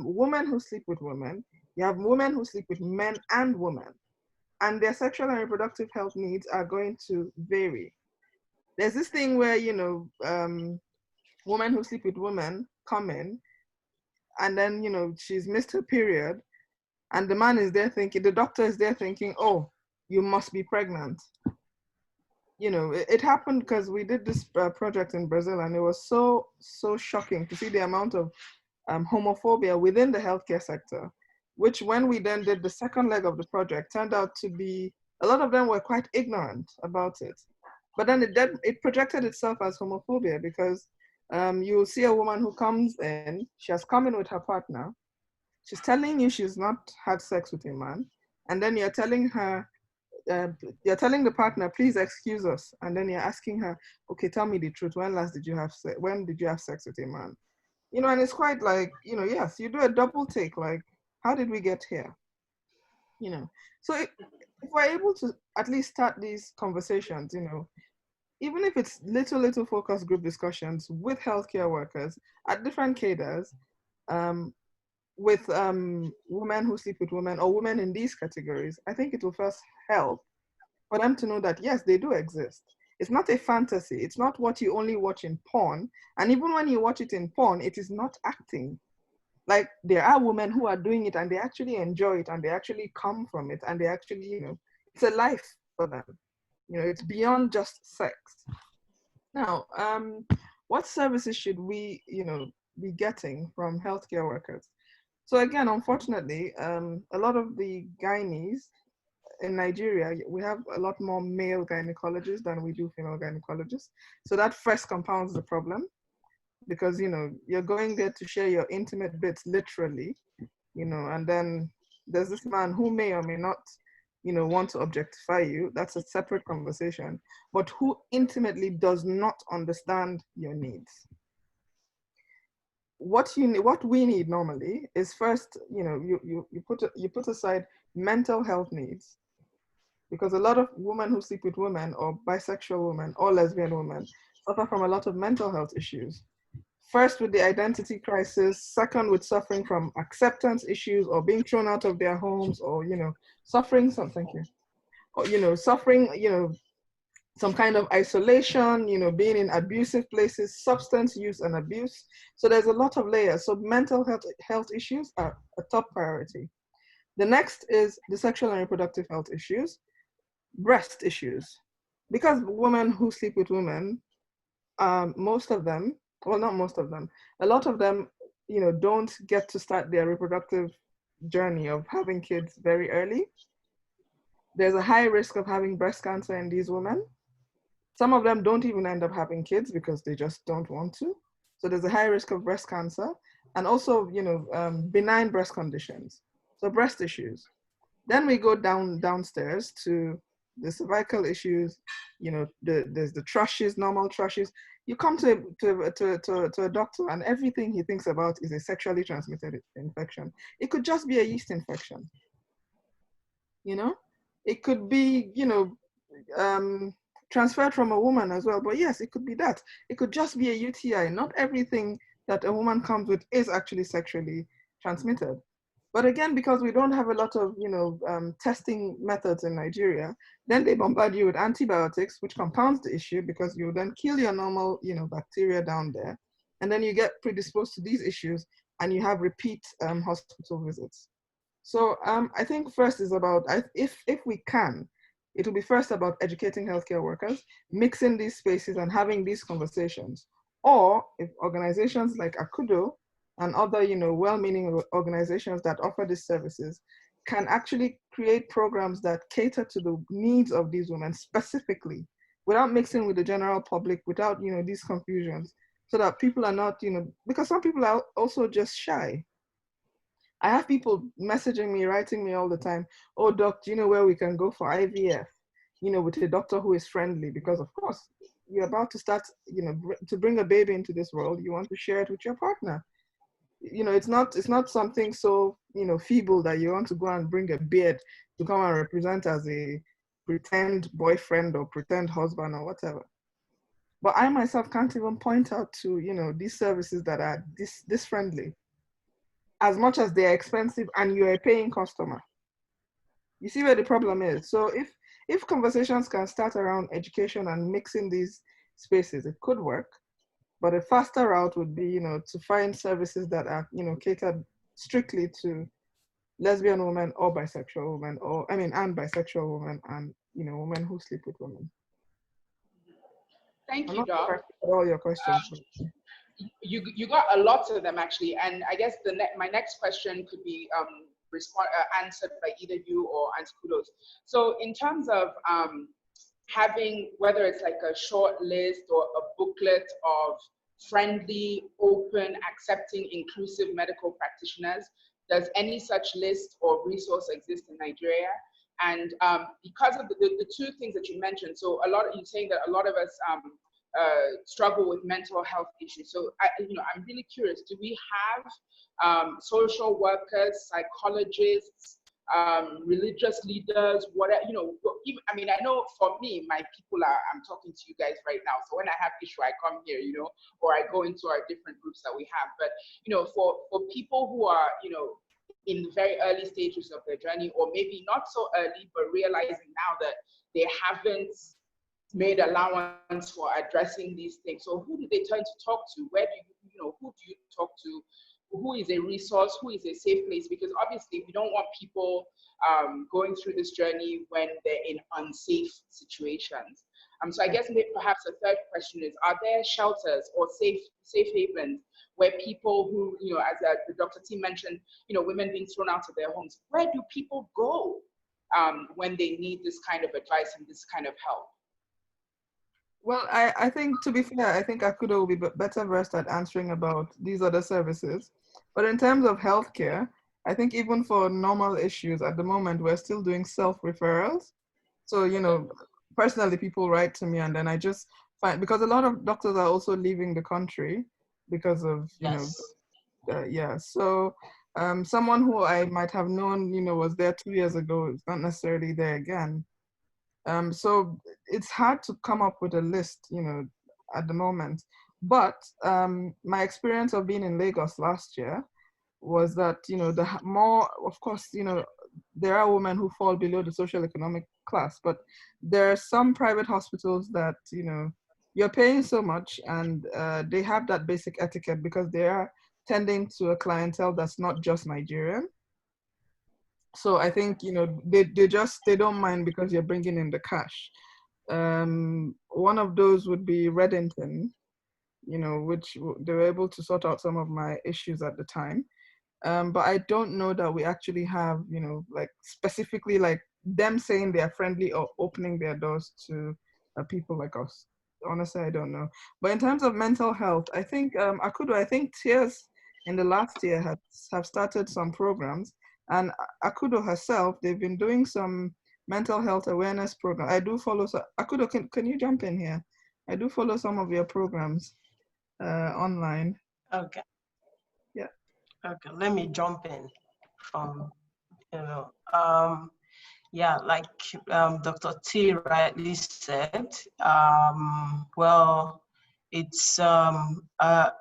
women who sleep with women, you have women who sleep with men and women, and their sexual and reproductive health needs are going to vary. There's this thing where, you know, women who sleep with women come in, and then, you know, she's missed her period, and the man is there thinking, the doctor is there thinking, oh, you must be pregnant. You know, it happened because we did this project in Brazil, and it was so shocking to see the amount of homophobia within the healthcare sector, which when we then did the second leg of the project, turned out to be, a lot of them were quite ignorant about it. But then it projected itself as homophobia, because you'll see a woman who comes in, she has come in with her partner, she's telling you she's not had sex with a man, and then you're telling her, you're telling the partner, please excuse us, and then you're asking her, okay, tell me the truth, when did you have sex with a man? You know, and it's quite like, you know, yes, you do a double take, like, how did we get here? You know, so if we're able to at least start these conversations, you know, even if it's little focus group discussions with healthcare workers at different cadres, with women who sleep with women or women in these categories, I think it will first help for them to know that, yes, they do exist. It's not a fantasy. It's not what you only watch in porn. And even when you watch it in porn, it is not acting. Like, there are women who are doing it and they actually enjoy it and they actually come from it and they actually, you know, it's a life for them. You know, it's beyond just sex. Now, what services should we, you know, be getting from healthcare workers? So again, unfortunately, a lot of the gynaes in Nigeria, we have a lot more male gynecologists than we do female gynecologists. So that first compounds the problem. because, you know, you're going there to share your intimate bits, literally, you know, and then there's this man who may or may not, you know, want to objectify you. That's a separate conversation, but who intimately does not understand your needs. What we need normally is first, you know, you put aside mental health needs, because a lot of women who sleep with women, or bisexual women or lesbian women, suffer from a lot of mental health issues. First with the identity crisis, second with suffering from acceptance issues or being thrown out of their homes, or, you know, suffering some, thank you, or, you know, suffering, you know, some kind of isolation, you know, being in abusive places, substance use and abuse. So there's a lot of layers. So mental health issues are a top priority. The next is the sexual and reproductive health issues, breast issues. Because women who sleep with women, most of them, well, not most of them, a lot of them, you know, don't get to start their reproductive journey of having kids very early. There's a high risk of having breast cancer in these women. Some of them don't even end up having kids because they just don't want to. So there's a high risk of breast cancer, and also, you know, benign breast conditions. So breast issues. Then we go downstairs to the cervical issues. You know, there's the thrushes, normal thrushes. You come to a doctor, and everything he thinks about is a sexually transmitted infection. It could just be a yeast infection. You know, it could be, you know, transferred from a woman as well. But yes, it could be that. It could just be a UTI. Not everything that a woman comes with is actually sexually transmitted. But again, because we don't have a lot of, you know, testing methods in Nigeria, then they bombard you with antibiotics, which compounds the issue, because you then kill your normal, you know, bacteria down there, and then you get predisposed to these issues, and you have repeat hospital visits. So I think first is about, if we can, it will be first about educating healthcare workers, mixing these spaces and having these conversations. Or if organizations like Akudo and other, you know, well-meaning organizations that offer these services can actually create programs that cater to the needs of these women specifically, without mixing with the general public, without, you know, these confusions, so that people are not, you know, because some people are also just shy. I have people messaging me, writing me all the time, oh, doc, do you know where we can go for IVF? You know, with a doctor who is friendly, because of course, you're about to start, you know, to bring a baby into this world, you want to share it with your partner. You know, it's not something so, you know, feeble that you want to go and bring a beard to come and represent as a pretend boyfriend or pretend husband or whatever. But I myself can't even point out to, you know, these services that are this friendly, as much as they're expensive and you're a paying customer. You see where the problem is. So if conversations can start around education and mixing these spaces, it could work. But a faster route would be, you know, to find services that are, you know, catered strictly to lesbian women or bisexual women, or and bisexual women, and, you know, women who sleep with women. Thank I'm you, not sure if I Doc. answered all your questions. You got a lot of them actually, and I guess my next question could be answered by either you or Auntie Kudos. So in terms of having, whether it's like a short list or a booklet of friendly, open, accepting, inclusive medical practitioners, does any such list or resource exist in Nigeria? And because of the two things that you mentioned, so you're saying that a lot of us struggle with mental health issues. So I'm really curious, do we have social workers, psychologists, religious leaders, whatever, even, I know for me, my people I'm talking to you guys right now. So when I have issue, I come here, or I go into our different groups that we have. But, for people who are, in the very early stages of their journey, or maybe not so early, but realizing now that they haven't made allowance for addressing these things. So who do they turn to talk to? Where do who do you talk to? Who is a resource? Who is a safe place? Because obviously we don't want people going through this journey when they're in unsafe situations. So I guess maybe perhaps a third question is, are there shelters or safe havens where people who, as the Dr. T mentioned, women being thrown out of their homes, where do people go when they need this kind of advice and this kind of help? Well, I think, to be fair, I think Akudo will be better versed at answering about these other services. But in terms of healthcare, I think even for normal issues at the moment, we're still doing self-referrals. So, personally, people write to me and then I just find, because a lot of doctors are also leaving the country because of, Yes. yeah. So, someone who I might have known, was there 2 years ago, is not necessarily there again. So it's hard to come up with a list, at the moment. But my experience of being in Lagos last year was that, more, of course, there are women who fall below the social economic class, but there are some private hospitals that, you're paying so much and they have that basic etiquette because they are tending to a clientele that's not just Nigerian. So I think, they don't mind because you're bringing in the cash. One of those would be Reddington, which they were able to sort out some of my issues at the time. But I don't know that we actually have, like specifically like them saying they are friendly or opening their doors to people like us. Honestly, I don't know. But in terms of mental health, I think Akudo, I think Tears in the last year have started some programs, and Akudo herself, they've been doing some mental health awareness program. I do follow. So Akudo, can you jump in here? I do follow some of your programs online. Okay. Yeah. Okay. Let me jump in from, yeah, like Dr. T rightly said, well, it's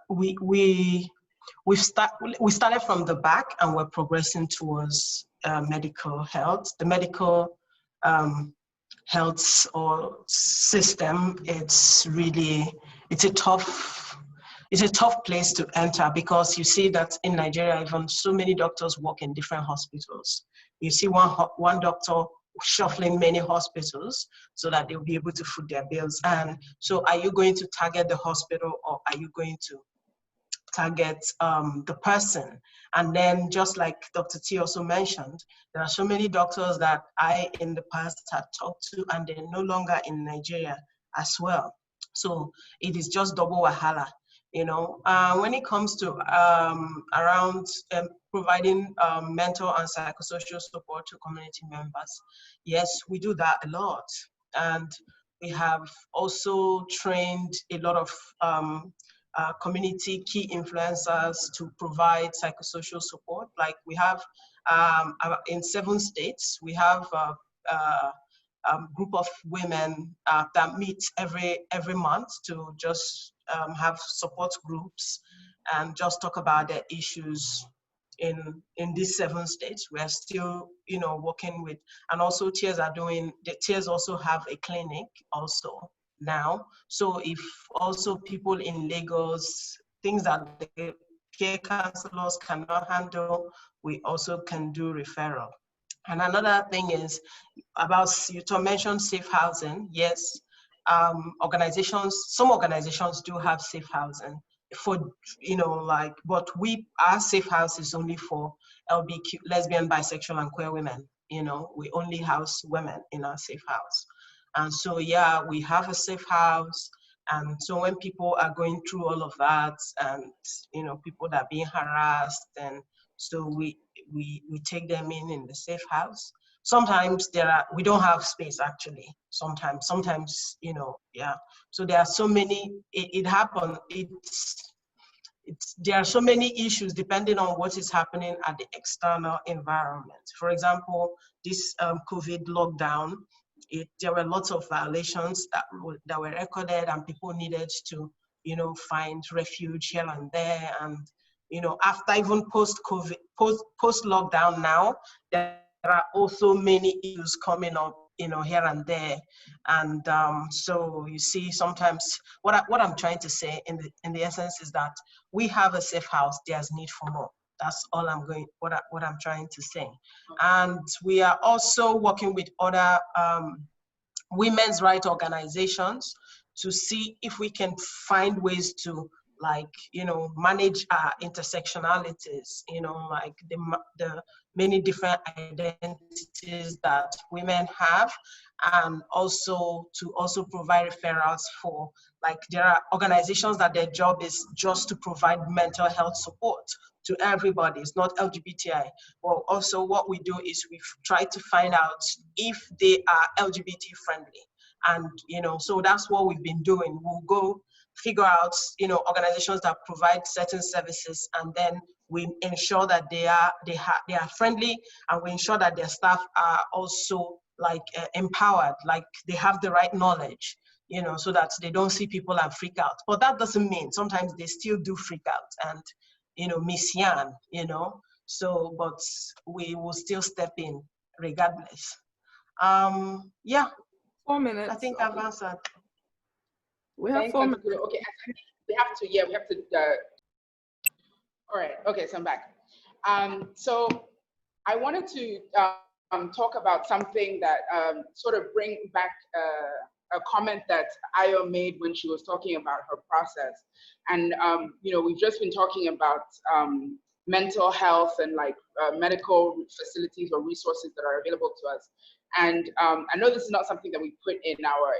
we started from the back and we're progressing towards medical health. The medical health or system, it's a tough place to enter because you see that in Nigeria, even so many doctors work in different hospitals. You see one doctor shuffling many hospitals so that they'll be able to foot their bills. And so are you going to target the hospital or are you going to target the person? And then just like Dr. T also mentioned, there are so many doctors that I in the past had talked to and they're no longer in Nigeria as well. So it is just double wahala. When it comes to around providing mental and psychosocial support to community members, yes, we do that a lot. And we have also trained a lot of community key influencers to provide psychosocial support. Like we have in 7 states, we have group of women that meet every month to just have support groups and just talk about their issues in these 7 states. We're still working with, and also Tears also have a clinic also now. So if also people in Lagos, things that the care counselors cannot handle, we also can do referral. And another thing is about, you mentioned safe housing. Yes, some organizations do have safe housing for, but our safe house is only for LBQ, lesbian, bisexual, and queer women. We only house women in our safe house. And so, yeah, we have a safe house. And so when people are going through all of that and, people that are being harassed, and so we take them in the safe house. Sometimes we don't have space actually. Sometimes, yeah. So there are so many, it happened. There are so many issues depending on what is happening at the external environment. For example, this COVID lockdown, there were lots of violations that were recorded, and people needed to, find refuge here and there. And, after even post-COVID, post-lockdown now, there are also many issues coming up, here and there. And so you see, sometimes what I'm trying to say in the essence is that we have a safe house, there's need for more. That's all what I'm trying to say. And we are also working with other women's rights organizations to see if we can find ways to like, you know, manage our intersectionalities, you know, like the many different identities that women have, and also to also provide referrals for, like, there are organizations that their job is just to provide mental health support to everybody. It's not LGBTI. Well, also what we do is we try to find out if they are LGBT friendly. And, you know, so that's what we've been doing. We'll go figure out, you know, organizations that provide certain services, and then we ensure that they are friendly, and we ensure that their staff are also like empowered, like they have the right knowledge, you know, so that they don't see people and freak out. But that doesn't mean sometimes they still do freak out and, you know, miss Yan, you know. So, but we will still step in regardless. Yeah. 4 minutes. I think I've answered. We have 4 minutes. Okay, we have to. All right. Okay, so I'm back. So I wanted to talk about something that sort of bring back a comment that Ayo made when she was talking about her process. And, you know, we've just been talking about mental health and like medical facilities or resources that are available to us. And I know this is not something that we put in our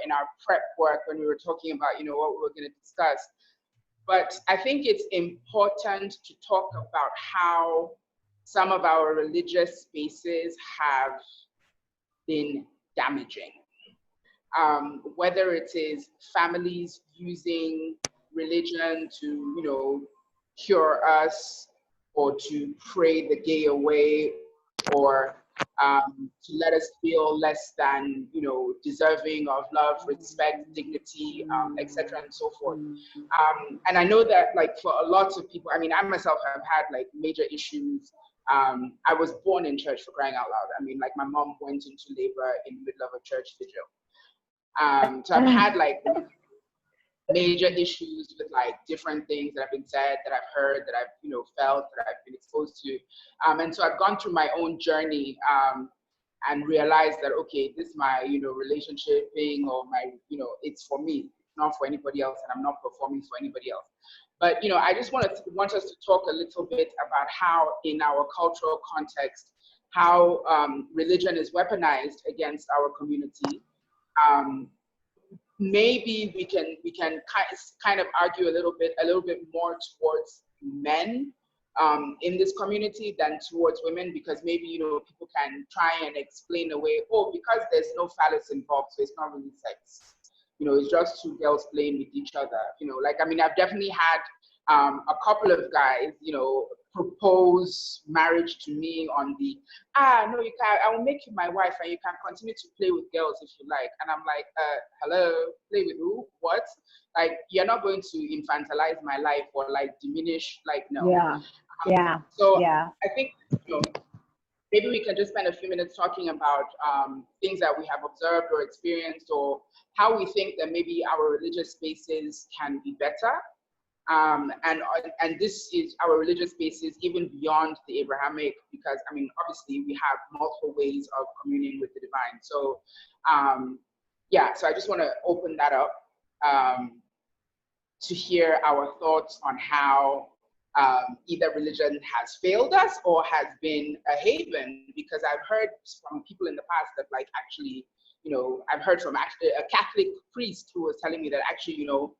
prep work when we were talking about, you know, what we were going to discuss. But I think it's important to talk about how some of our religious spaces have been damaging. Whether it is families using religion to, you know, cure us, or to pray the gay away, or to let us feel less than, you know, deserving of love, respect, dignity, etc. and so forth. And I know that, like, for a lot of people, I mean, I myself have had like major issues. I was born in church, for crying out loud. I mean, like, my mom went into labor in the middle of a church vigil. So I've had like major issues with like different things that have been said, that I've heard, that I've, you know, felt, that I've been exposed to. And so I've gone through my own journey and realized that, okay, this is my, you know, relationship thing, or my, you know, it's for me, not for anybody else, and I'm not performing for anybody else. But, you know, I just want us to talk a little bit about how in our cultural context, how religion is weaponized against our community. Maybe we can kind of argue a little bit more towards men in this community than towards women, because maybe, you know, people can try and explain away, oh, because there's no phallus involved, so it's not really sex. You know, it's just two girls playing with each other. You know, like, I mean, I've definitely had a couple of guys, you know, propose marriage to me on the, no, you can't, I will make you my wife and you can continue to play with girls if you like. And I'm like, hello, play with who? What? Like, you're not going to infantilize my life or like diminish, like, no. Yeah. So yeah. I think, you know, maybe we can just spend a few minutes talking about things that we have observed or experienced, or how we think that maybe our religious spaces can be better. And this is our religious spaces even beyond the Abrahamic, because, I mean, obviously we have multiple ways of communing with the divine. So yeah, so I just want to open that up to hear our thoughts on how either religion has failed us or has been a haven, because I've heard from people in the past that, like, actually, you know, I've heard from actually a Catholic priest who was telling me that actually, you know,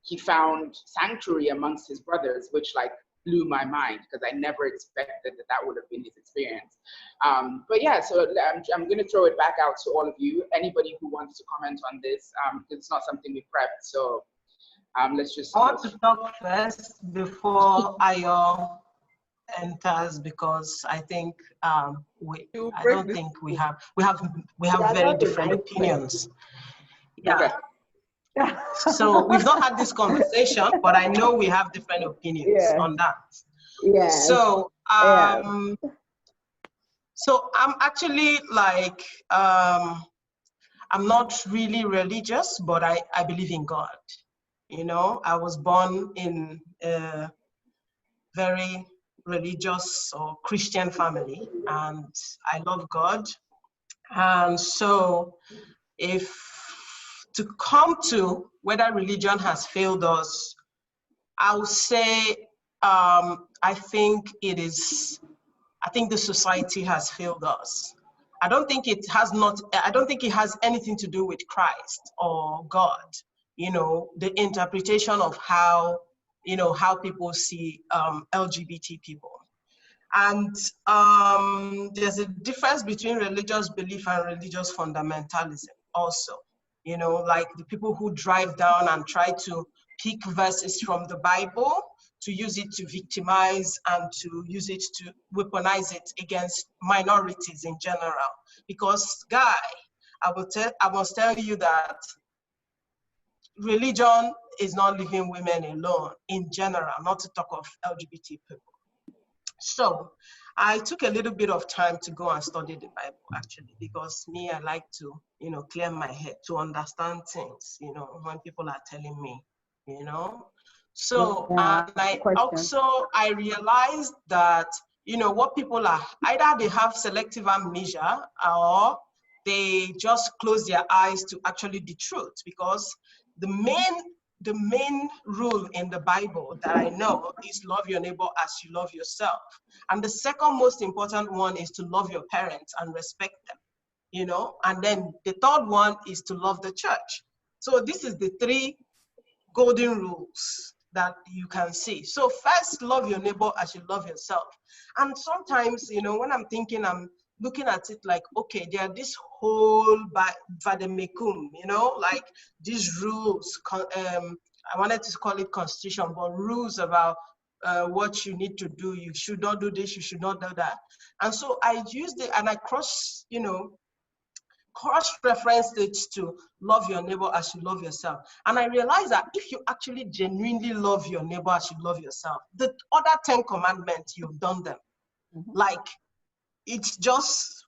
he found sanctuary amongst his brothers, which like blew my mind, because I never expected that would have been his experience. But yeah, so I'm going to throw it back out to all of you. Anybody who wants to comment on this, because it's not something we prepped. So let's just. I want to talk first before Ayo enters, because I think I don't think we have very different opinions. Yeah. Okay. So we've not had this conversation, but I know we have different opinions on that. Yeah. So so I'm actually like I'm not really religious, but I believe in God. You know, I was born in a very religious or Christian family, and I love God. And so if to come to whether religion has failed us, I would say, I think the society has failed us. I don't think it has anything to do with Christ or God, the interpretation of how people see LGBT people. And there's a difference between religious belief and religious fundamentalism also. Like the people who drive down and try to pick verses from the Bible to use it to victimize and to use it to weaponize it against minorities in general. Because, Guy, I must tell you that religion is not leaving women alone in general, not to talk of LGBT people. So I took a little bit of time to go and study the Bible, actually, because I like to, clear my head to understand things, when people are telling me, So, Yeah, and I realized that, what people are, either they have selective amnesia or they just close their eyes to actually the truth, because the main rule in the Bible that I know is love your neighbor as you love yourself. And the second most important one is to love your parents and respect them, and then the third one is to love the church. So this is the 3 golden rules that you can see. So first, love your neighbor as you love yourself. And sometimes, when I'm thinking, I'm looking at it like, okay, there are this whole vademecum, like these rules, I wanted to call it constitution, but rules about what you need to do. You should not do this, you should not do that. And so I used it and I cross-referenced it to love your neighbor as you love yourself. And I realized that if you actually genuinely love your neighbor as you love yourself, the other 10 commandments, you've done them. Like, it's just,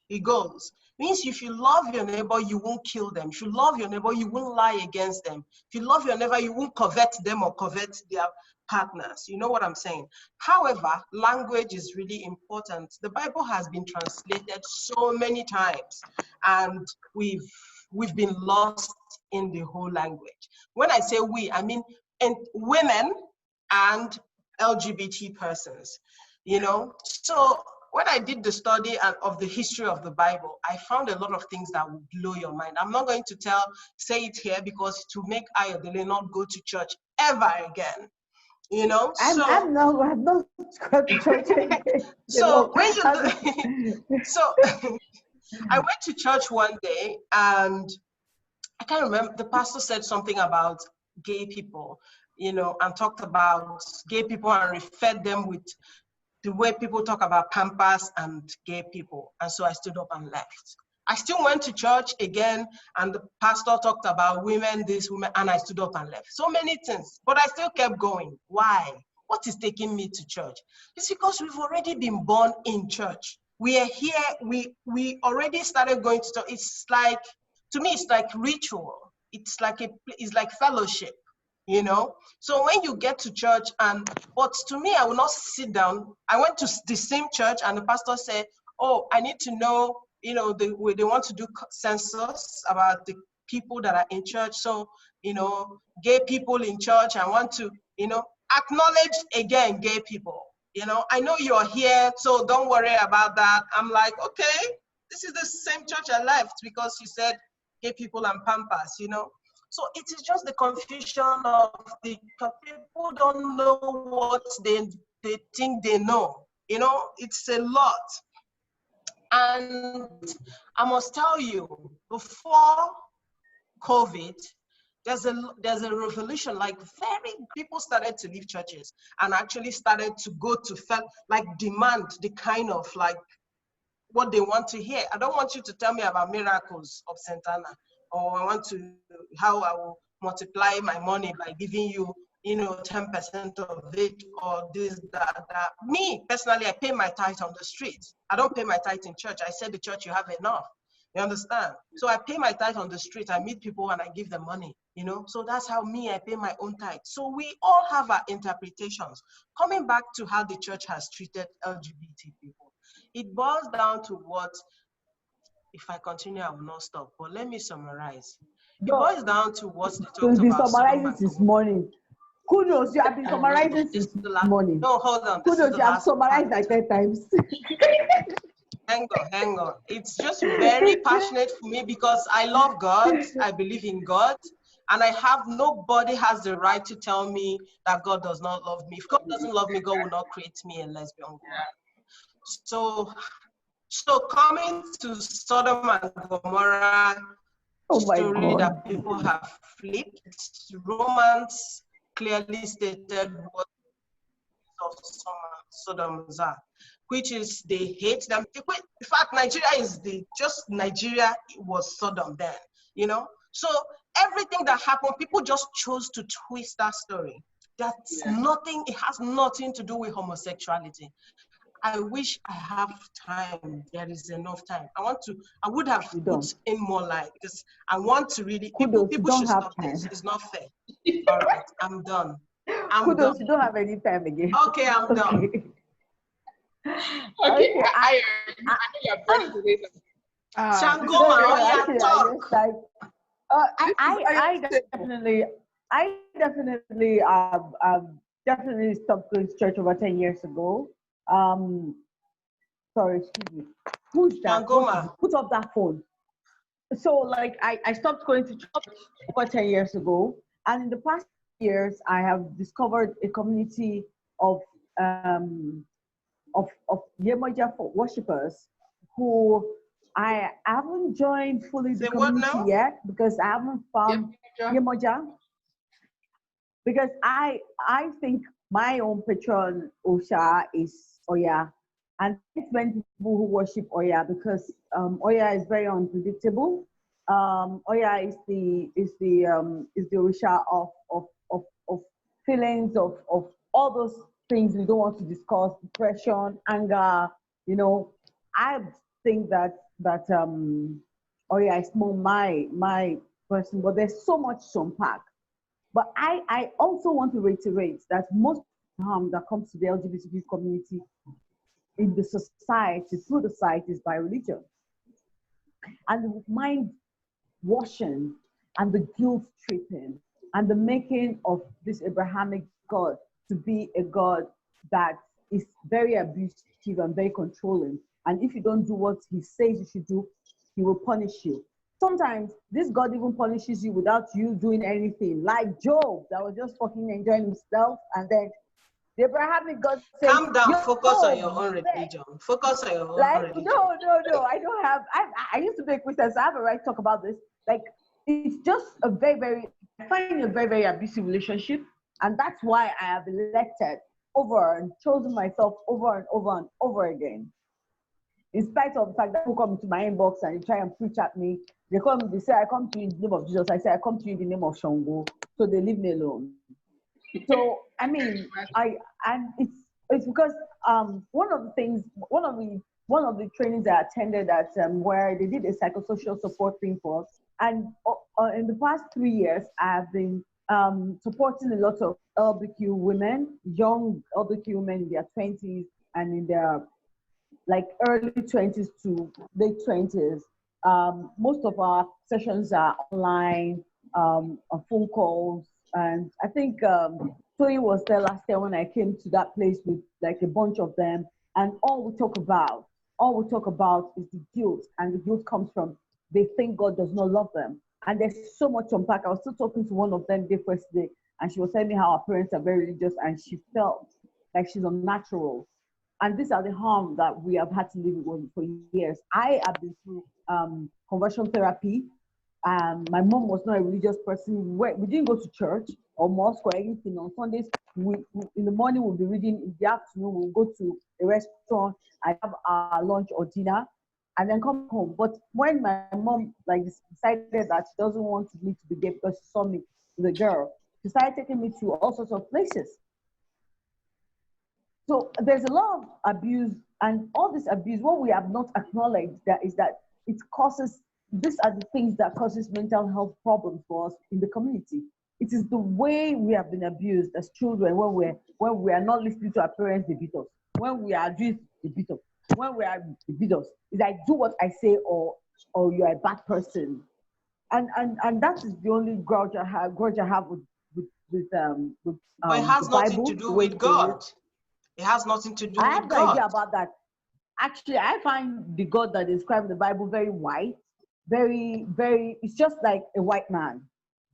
it goes. Means if you love your neighbor, you won't kill them. If you love your neighbor, you won't lie against them. If you love your neighbor, you won't covet them or covet their partners. You know what I'm saying? However, language is really important. The Bible has been translated so many times, and we've been lost in the whole language. When I say we, I mean women and LGBT persons, So when I did the study of the history of the Bible, I found a lot of things that would blow your mind. I'm not going to say it here because to make Ayodele not go to church ever again, I'm not going to church again. So so I went to church one day and I can't remember, the pastor said something about gay people, and talked about gay people and referred them with the way people talk about Pampers and gay people. And so I stood up and left. I still went to church again, and the pastor talked about women, this, women, and I stood up and left. So many things, but I still kept going. Why? What is taking me to church? It's because we've already been born in church. We are here, we already started going to church. It's like, to me, it's like ritual. It's like fellowship. So when you get to church, but to me, I will not sit down. I went to the same church and the pastor said, oh, I need to know, they want to do census about the people that are in church. So, gay people in church, I want to, acknowledge again, gay people. I know you're here, so don't worry about that. I'm like, okay, this is the same church I left because you said gay people and Pampers, So it is just the confusion of the people don't know what they think they know. It's a lot. And I must tell you, before COVID, there's a revolution, like people started to leave churches and actually started to go to demand the kind of what they want to hear. I don't want you to tell me about miracles of Santana, or I want how I will multiply my money by giving you, 10% of it, or this, that. Me, personally, I pay my tithe on the street. I don't pay my tithe in church. I said the church, you have enough. You understand? So I pay my tithe on the street. I meet people and I give them money, So that's how I pay my own tithe. So we all have our interpretations. Coming back to how the church has treated LGBT people, it boils down to what, if I continue, I will not stop. But let me summarize. It boils down to what they talked about. Summarizing this morning. Kudos, you have been I summarizing wish. This since is the last. morning. No, hold on. This is Kudos, the you have last summarized part. like 10 times. Hang on. It's just very passionate for me because I love God. I believe in God. And I have nobody has the right to tell me that God does not love me. If God doesn't love me, God will not create me a lesbian woman. So coming to Sodom and Gomorrah, Oh my story God. that people have flipped. Romans clearly stated what of Sodoms are, which is they hate them. In fact, Nigeria is Nigeria was Sodom then, you know? So everything that happened, people just chose to twist that story. That's nothing, it has nothing to do with homosexuality. I wish I have time. There is enough time. I would have You put don't. in more light because I want to really, Kudos, you people don't should have stop time. this. It's not fair. All right, I'm done. Kudos, you don't have any time again. Okay, I'm done. Okay. Okay, Okay, I know you're burning to say something. Shangoma, no, oh yeah, actually, talk. I just like, I definitely stopped going to church over 10 years ago. Sorry, excuse me. Who's that? What is Shangoma. it? Put up that phone. So like I stopped going to church over 10 years ago. And in the past years, I have discovered a community of Yemoja worshippers who I haven't joined fully the Say what community now? yet because I haven't found Yemoja. Because I think my own patron Osha is Oya, and it's many people who worship Oya because Oya is very unpredictable. Oya is the Orisha of feelings of all those things we don't want to discuss, depression, anger. You know, I think that Oya is more my person, but there's so much to unpack. But I also want to reiterate that most harm that comes to the LGBTQ community in the society, through the society, is by religion. And the mind washing and the guilt tripping and the making of this Abrahamic God to be a God that is very abusive and very controlling. And if you don't do what he says you should do, he will punish you. Sometimes this God even punishes you without you doing anything, like Job that was just fucking enjoying himself, and then the Abrahamic God says, Calm down. Focus on your Job, own religion. Focus on your own like, religion. no, I don't have, I used to be a Christian, so I have a right to talk about this. Like, it's just a I find a very, very abusive relationship. And that's why I have elected over and chosen myself over and over and over again. In spite of the fact that people come into my inbox and they try and preach at me, they say, I come to you in the name of Jesus. I say, I come to you in the name of Shango. So they leave me alone. So, I mean, and it's because one of the trainings I attended at where they did a psychosocial support thing for us, and in the past 3 years, I have been supporting a lot of LGBTQ women, young LGBTQ women in their 20s and in their like early 20s to late 20s. Most of our sessions are online, on phone calls, and I think Tony was there last year when I came to that place with like a bunch of them, and all we talk about is the guilt, and the guilt comes from they think God does not love them, and there's so much to unpack. I was still talking to one of them the first day, and she was telling me how her parents are very religious, and she felt like she's unnatural. And these are the harm that we have had to live with for years. I have been through conversion therapy. My mom was not a religious person. We didn't go to church or mosque or anything. On Sundays, we in the morning we'll be reading. In the afternoon, we'll go to a restaurant. I have our lunch or dinner, and then come home. But when my mom like decided that she doesn't want me to be gay because she saw me with a girl, she started taking me to all sorts of places. So there's a lot of abuse, and all this abuse, what we have not acknowledged that is that it causes, these are the things that causes mental health problems for us in the community. It is the way we have been abused as children when we are not listening to our parents, they beat us. When we are abused, they beat us. When we are beat us, it's like do what I say or you're a bad person. And that is the only grudge I have with But it the has nothing to Bible, do the way with it says it. God. It has nothing to do I with have no God. idea about that. Actually, I find the God that describes the Bible very white, very, very, it's just like a white man.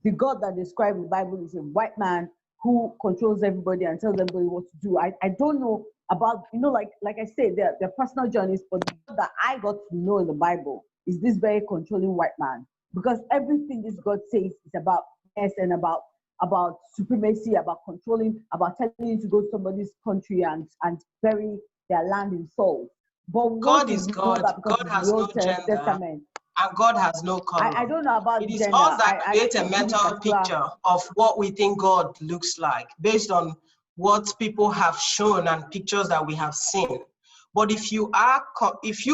The God that describes the Bible is a white man who controls everybody and tells everybody what to do. I don't know about, like I said, they're personal journeys, but the God that I got to know in the Bible is this very controlling white man. Because everything this God says is about us and about supremacy, about controlling, about telling you to go to somebody's country and bury their land in salt. But God once is you know God. that because God it's has the no Old gender, Testament, and God has no color. I don't know about It is gender. us that I create a come from a mental particular. picture of what we think God looks like based on what people have shown and pictures that we have seen. But if you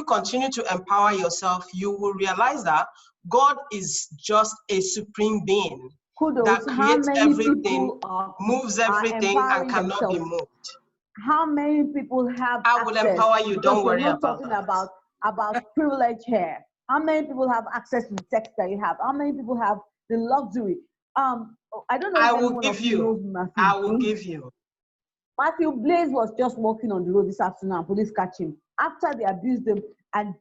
continue to empower yourself, you will realize that God is just a supreme being that Kudos. How creates many everything, people are moves are everything, and empowering cannot be themselves? moved. How many people have I will access? empower you. Because Don't you're worry not about talking that. about privilege here. How many people have access to the text that you have? How many people have the luxury? I don't know I if will anyone give of you you. knows Matthew I will Blaze. give you. Matthew Blaze was just walking on the road this afternoon and police catch him. After they abused him and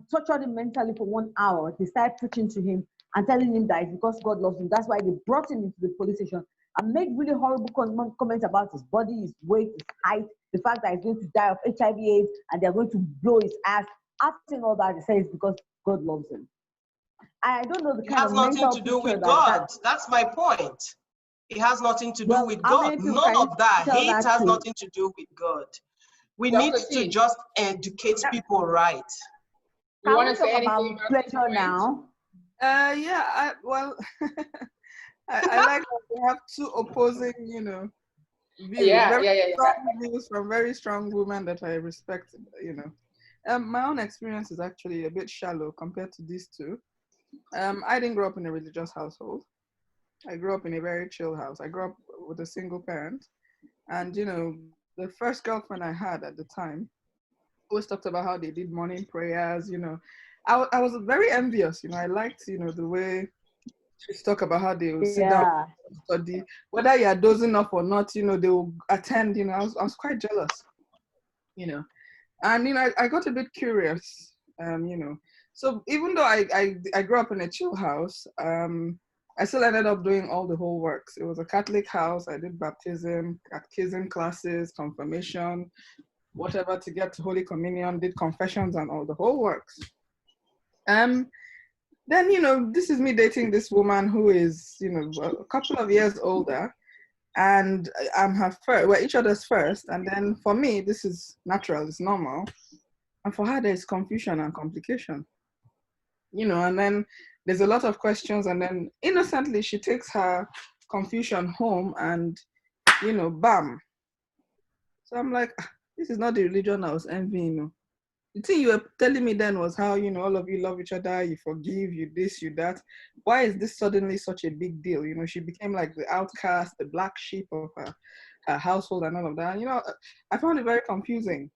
tortured him mentally for 1 hour, they started preaching to him and telling him that it's because God loves him. That's why they brought him into the police station and made really horrible comments about his body, his weight, his height, the fact that he's going to die of HIV/AIDS and they're going to blow his ass. After saying all that, they say it's because God loves him. I don't know the It kind has of nothing mental to do picture with God. that That's my point. It has nothing to do well, with how God. many people None can you of that. tell Hate that has to? nothing to do with God. We need Dr. to T, just educate people right. you Can want we to say talk anything about about this pleasure point? now? Yeah, well, I like that we have two opposing, views, Yeah, very yeah, yeah, yeah. strong views from very strong women that I respect. My own experience is actually a bit shallow compared to these two. I didn't grow up in a religious household. I grew up in a very chill house. I grew up with a single parent. And, the first girlfriend I had at the time always talked about how they did morning prayers. I was very envious. I liked, the way she talk about how they would sit down Yeah. and study. Whether you're dozing off or not, they will attend. I was quite jealous, you know. And, I got a bit curious. So even though I grew up in a chill house, I still ended up doing all the whole works. It was a Catholic house. I did baptism, catechism classes, confirmation, whatever to get to Holy Communion, did confessions and all the whole works. Then, this is me dating this woman who is, a couple of years older, and I'm her first. We're each other's first, and then for me, this is natural, it's normal, and for her, there's confusion and complication. And then there's a lot of questions, and then innocently she takes her confusion home, and bam. So I'm like, this is not the religion I was envying. The thing you were telling me then was how, all of you love each other, you forgive, you this, you that. Why is this suddenly such a big deal? She became like the outcast, the black sheep of her household and all of that. I found it very confusing.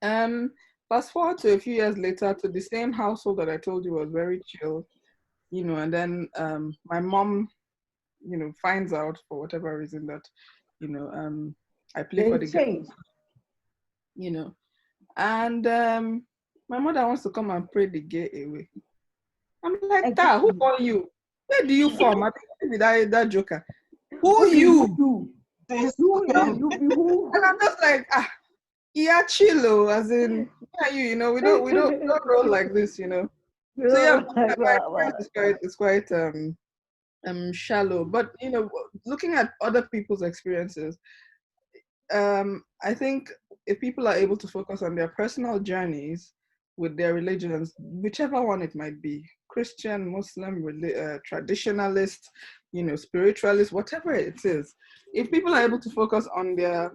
Fast forward to a few years later to the same household that I told you was very chill, and then my mom, finds out for whatever reason that, I play for They the girl, change. and my mother wants to come and pray the gay away. I'm like, that, who Exactly. are you? Where do you from? I think that joker. Who Who do you? you? This You be who? And I'm just like, yeah, chillo, as in, yeah, we don't roll like this. So yeah, Like, my well, experience is quite shallow. But looking at other people's experiences, I think if people are able to focus on their personal journeys with their religions, whichever one it might be, Christian, Muslim, traditionalist, spiritualist, whatever it is, if people are able to focus on their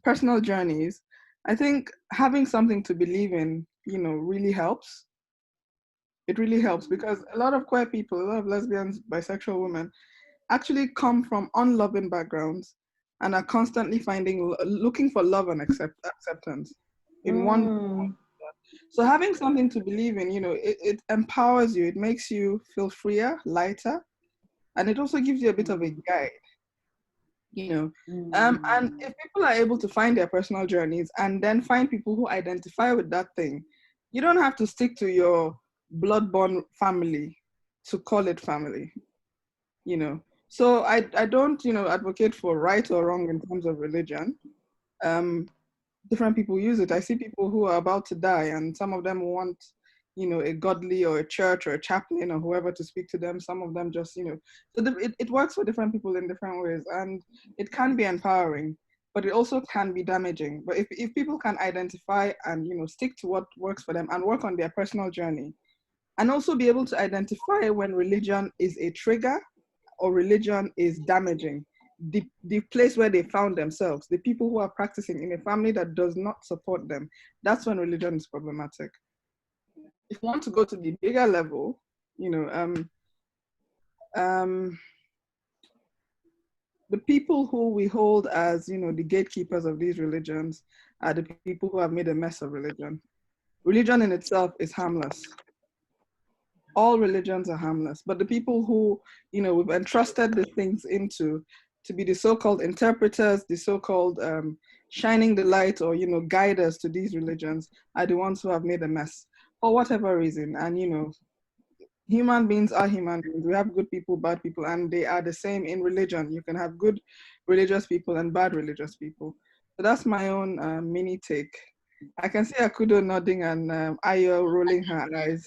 personal journeys, I think having something to believe in, really helps. It really helps because a lot of queer people, a lot of lesbians, bisexual women actually come from unloving backgrounds and are constantly looking for love and acceptance in one. mm, So having something to believe in, it empowers you. It makes you feel freer, lighter, and it also gives you a bit of a guide, you know. And if people are able to find their personal journeys and then find people who identify with that thing, you don't have to stick to your blood-born family to call it family, you know. So I don't, you know, advocate for right or wrong in terms of religion. Different people use it. I see people who are about to die, and some of them want, you know, a godly or a church or a chaplain or whoever to speak to them. Some of them just, you know, so it works for different people in different ways, and it can be empowering, but it also can be damaging. But if people can identify and, you know, stick to what works for them and work on their personal journey, and also be able to identify when religion is a trigger or religion is damaging the place where they found themselves, the people who are practicing in a family that does not support them, that's when religion is problematic. If you want to go to the bigger level, you know, the people who we hold as, you know, the gatekeepers of these religions are the people who have made a mess of religion. Religion in itself is harmless. All religions are harmless, but the people who, you know, we've entrusted the things into to be the so-called interpreters, the so-called shining the light or, you know, guiders to these religions are the ones who have made a mess for whatever reason. And, you know, human beings are human beings. We have good people, bad people, and they are the same in religion. You can have good religious people and bad religious people. So that's my own mini take. I can see Akudo nodding and Ayo rolling her eyes.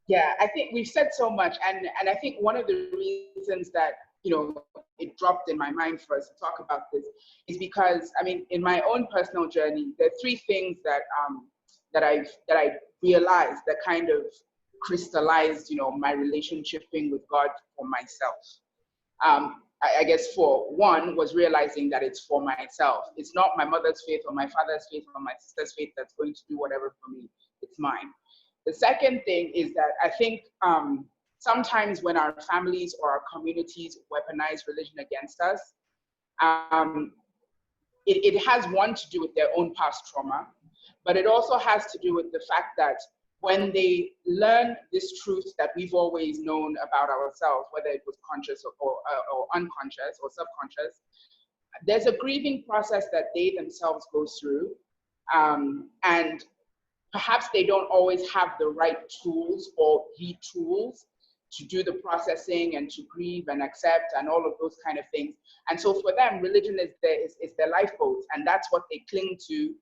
Yeah, I think we've said so much, and I think one of the reasons that, you know, it dropped in my mind for us to talk about this is because, I mean, in my own personal journey, there are three things that that I realized that kind of crystallized, you know, my relationship thing with God for myself. I guess for one was realizing that it's for myself. It's not my mother's faith or my father's faith or my sister's faith that's going to do whatever for me. It's mine. The second thing is that I think sometimes when our families or our communities weaponize religion against us, it has one to do with their own past trauma, but it also has to do with the fact that when they learn this truth that we've always known about ourselves, whether it was conscious or unconscious or subconscious, there's a grieving process that they themselves go through. And perhaps they don't always have the right tools or the tools to do the processing and to grieve and accept and all of those kind of things. And so for them, religion is their lifeboat, and that's what they cling to.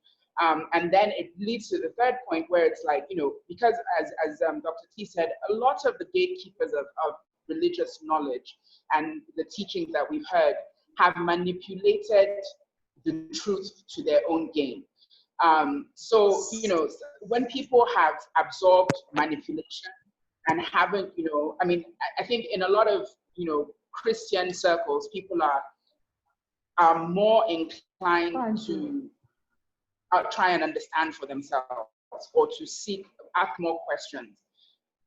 And then it leads to the third point where it's like, you know, because as Dr. T said, a lot of the gatekeepers of religious knowledge and the teachings that we've heard have manipulated the truth to their own gain. So, you know, when people have absorbed manipulation and haven't, you know, I mean, I think in a lot of, you know, Christian circles, people are more inclined to try and understand for themselves or to ask more questions.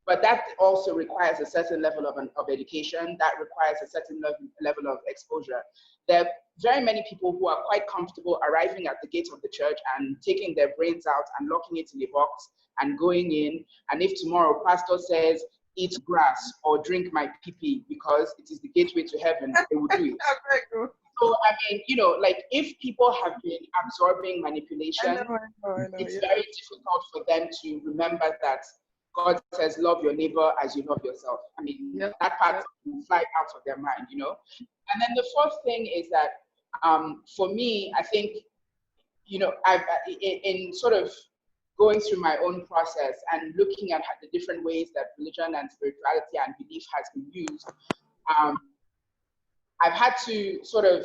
But that also requires a certain level of education, that requires a certain level of exposure. There are very many people who are quite comfortable arriving at the gate of the church and taking their brains out and locking it in a box and going in. And if tomorrow pastor says, eat grass or drink my pee-pee because it is the gateway to heaven, they will do it. So, I mean, you know, like if people have been absorbing manipulation, I know, it's very difficult for them to remember that God says, love your neighbor as you love yourself. I mean, that part will fly out of their mind, you know. And then the fourth thing is that for me, I think, you know, I've in sort of going through my own process and looking at the different ways that religion and spirituality and belief has been used, I've had to sort of,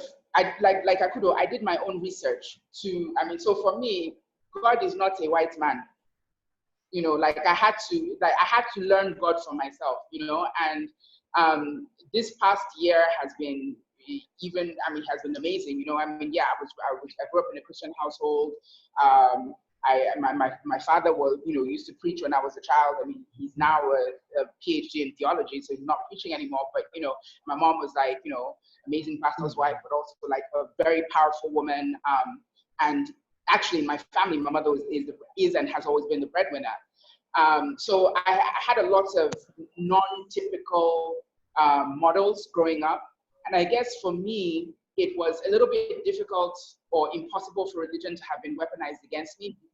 like Akudo, I did my own research so for me, God is not a white man. You know, like I had to learn God for myself, you know, and this past year has been has been amazing, you know. I mean, yeah, I grew up in a Christian household. My father was, you know, used to preach when I was a child. I mean, he's now a PhD in theology, so he's not preaching anymore. But, you know, my mom was like, you know, amazing pastor's wife, but also like a very powerful woman. And actually in my family, my mother is and has always been the breadwinner. So I had a lot of non-typical models growing up. And I guess for me, it was a little bit difficult or impossible for religion to have been weaponized against me because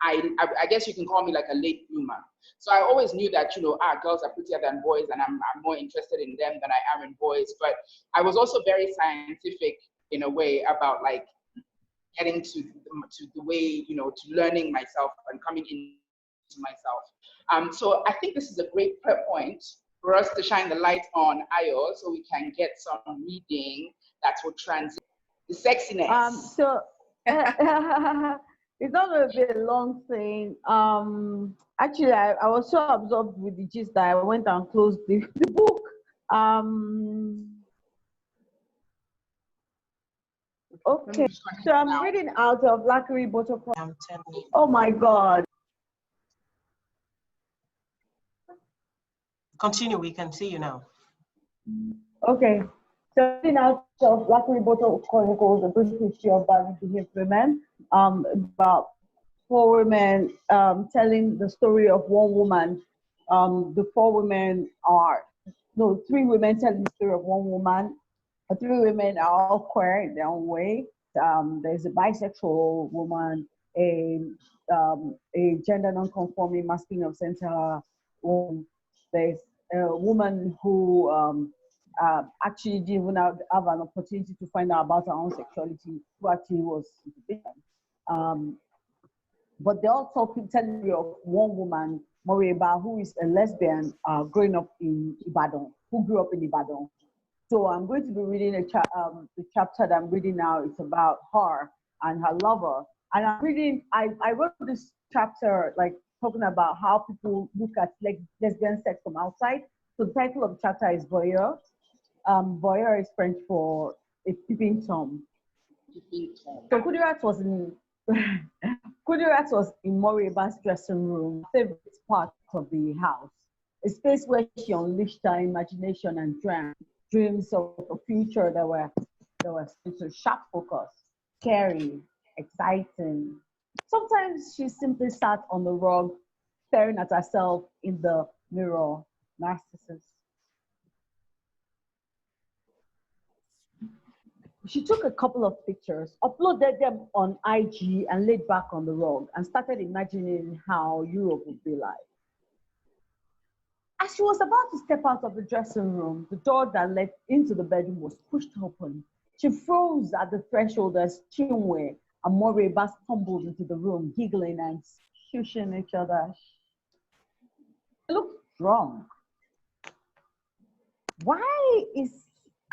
I guess you can call me like a late bloomer. So I always knew that, girls are prettier than boys and I'm more interested in them than I am in boys. But I was also very scientific in a way about like getting to the way, to learning myself and coming into myself. So I think this is a great prep point for us to shine the light on Ayo so we can get some reading that will transit the sexiness. So it's not going to be a long thing. Actually, I was so absorbed with the gist that I went and closed the book. Okay, so I'm reading out of Lackery Buttercup. I'm telling you. Oh my God. Continue, we can see you now. Okay, so reading out of Lackery Buttercup Chronicles, the British History of Violent Behaved Women, about 4 women telling the story of 1 woman. The 4 women are, no, 3 women telling the story of 1 woman. The 3 women are all queer in their own way. There's a bisexual woman, a gender non-conforming masculine of center woman. There's a woman who actually didn't even have an opportunity to find out about her own sexuality, who actually was but they're all telling you of 1 woman, Morieba, who is a lesbian growing up in Ibadan, who grew up in Ibadan. So I'm going to be reading the chapter that I'm reading now. It's about her and her lover. And I wrote this chapter like talking about how people look at lesbian sex from outside. So the title of the chapter is Voyeur. Voyeur is French for a peeping Tom. So Kudirat was in Kudirat was in Morieba's dressing room, favorite part of the house, a space where she unleashed her imagination and dreams of a future that were so sharp focus, scary, exciting. Sometimes she simply sat on the rug, staring at herself in the mirror, narcissist. She took a couple of pictures, uploaded them on IG, and laid back on the rug and started imagining how Europe would be like. As she was about to step out of the dressing room, the door that led into the bedroom was pushed open. She froze at the threshold as Chinwe and Morieba stumbled into the room, giggling and shushing each other. They looked drunk. Why is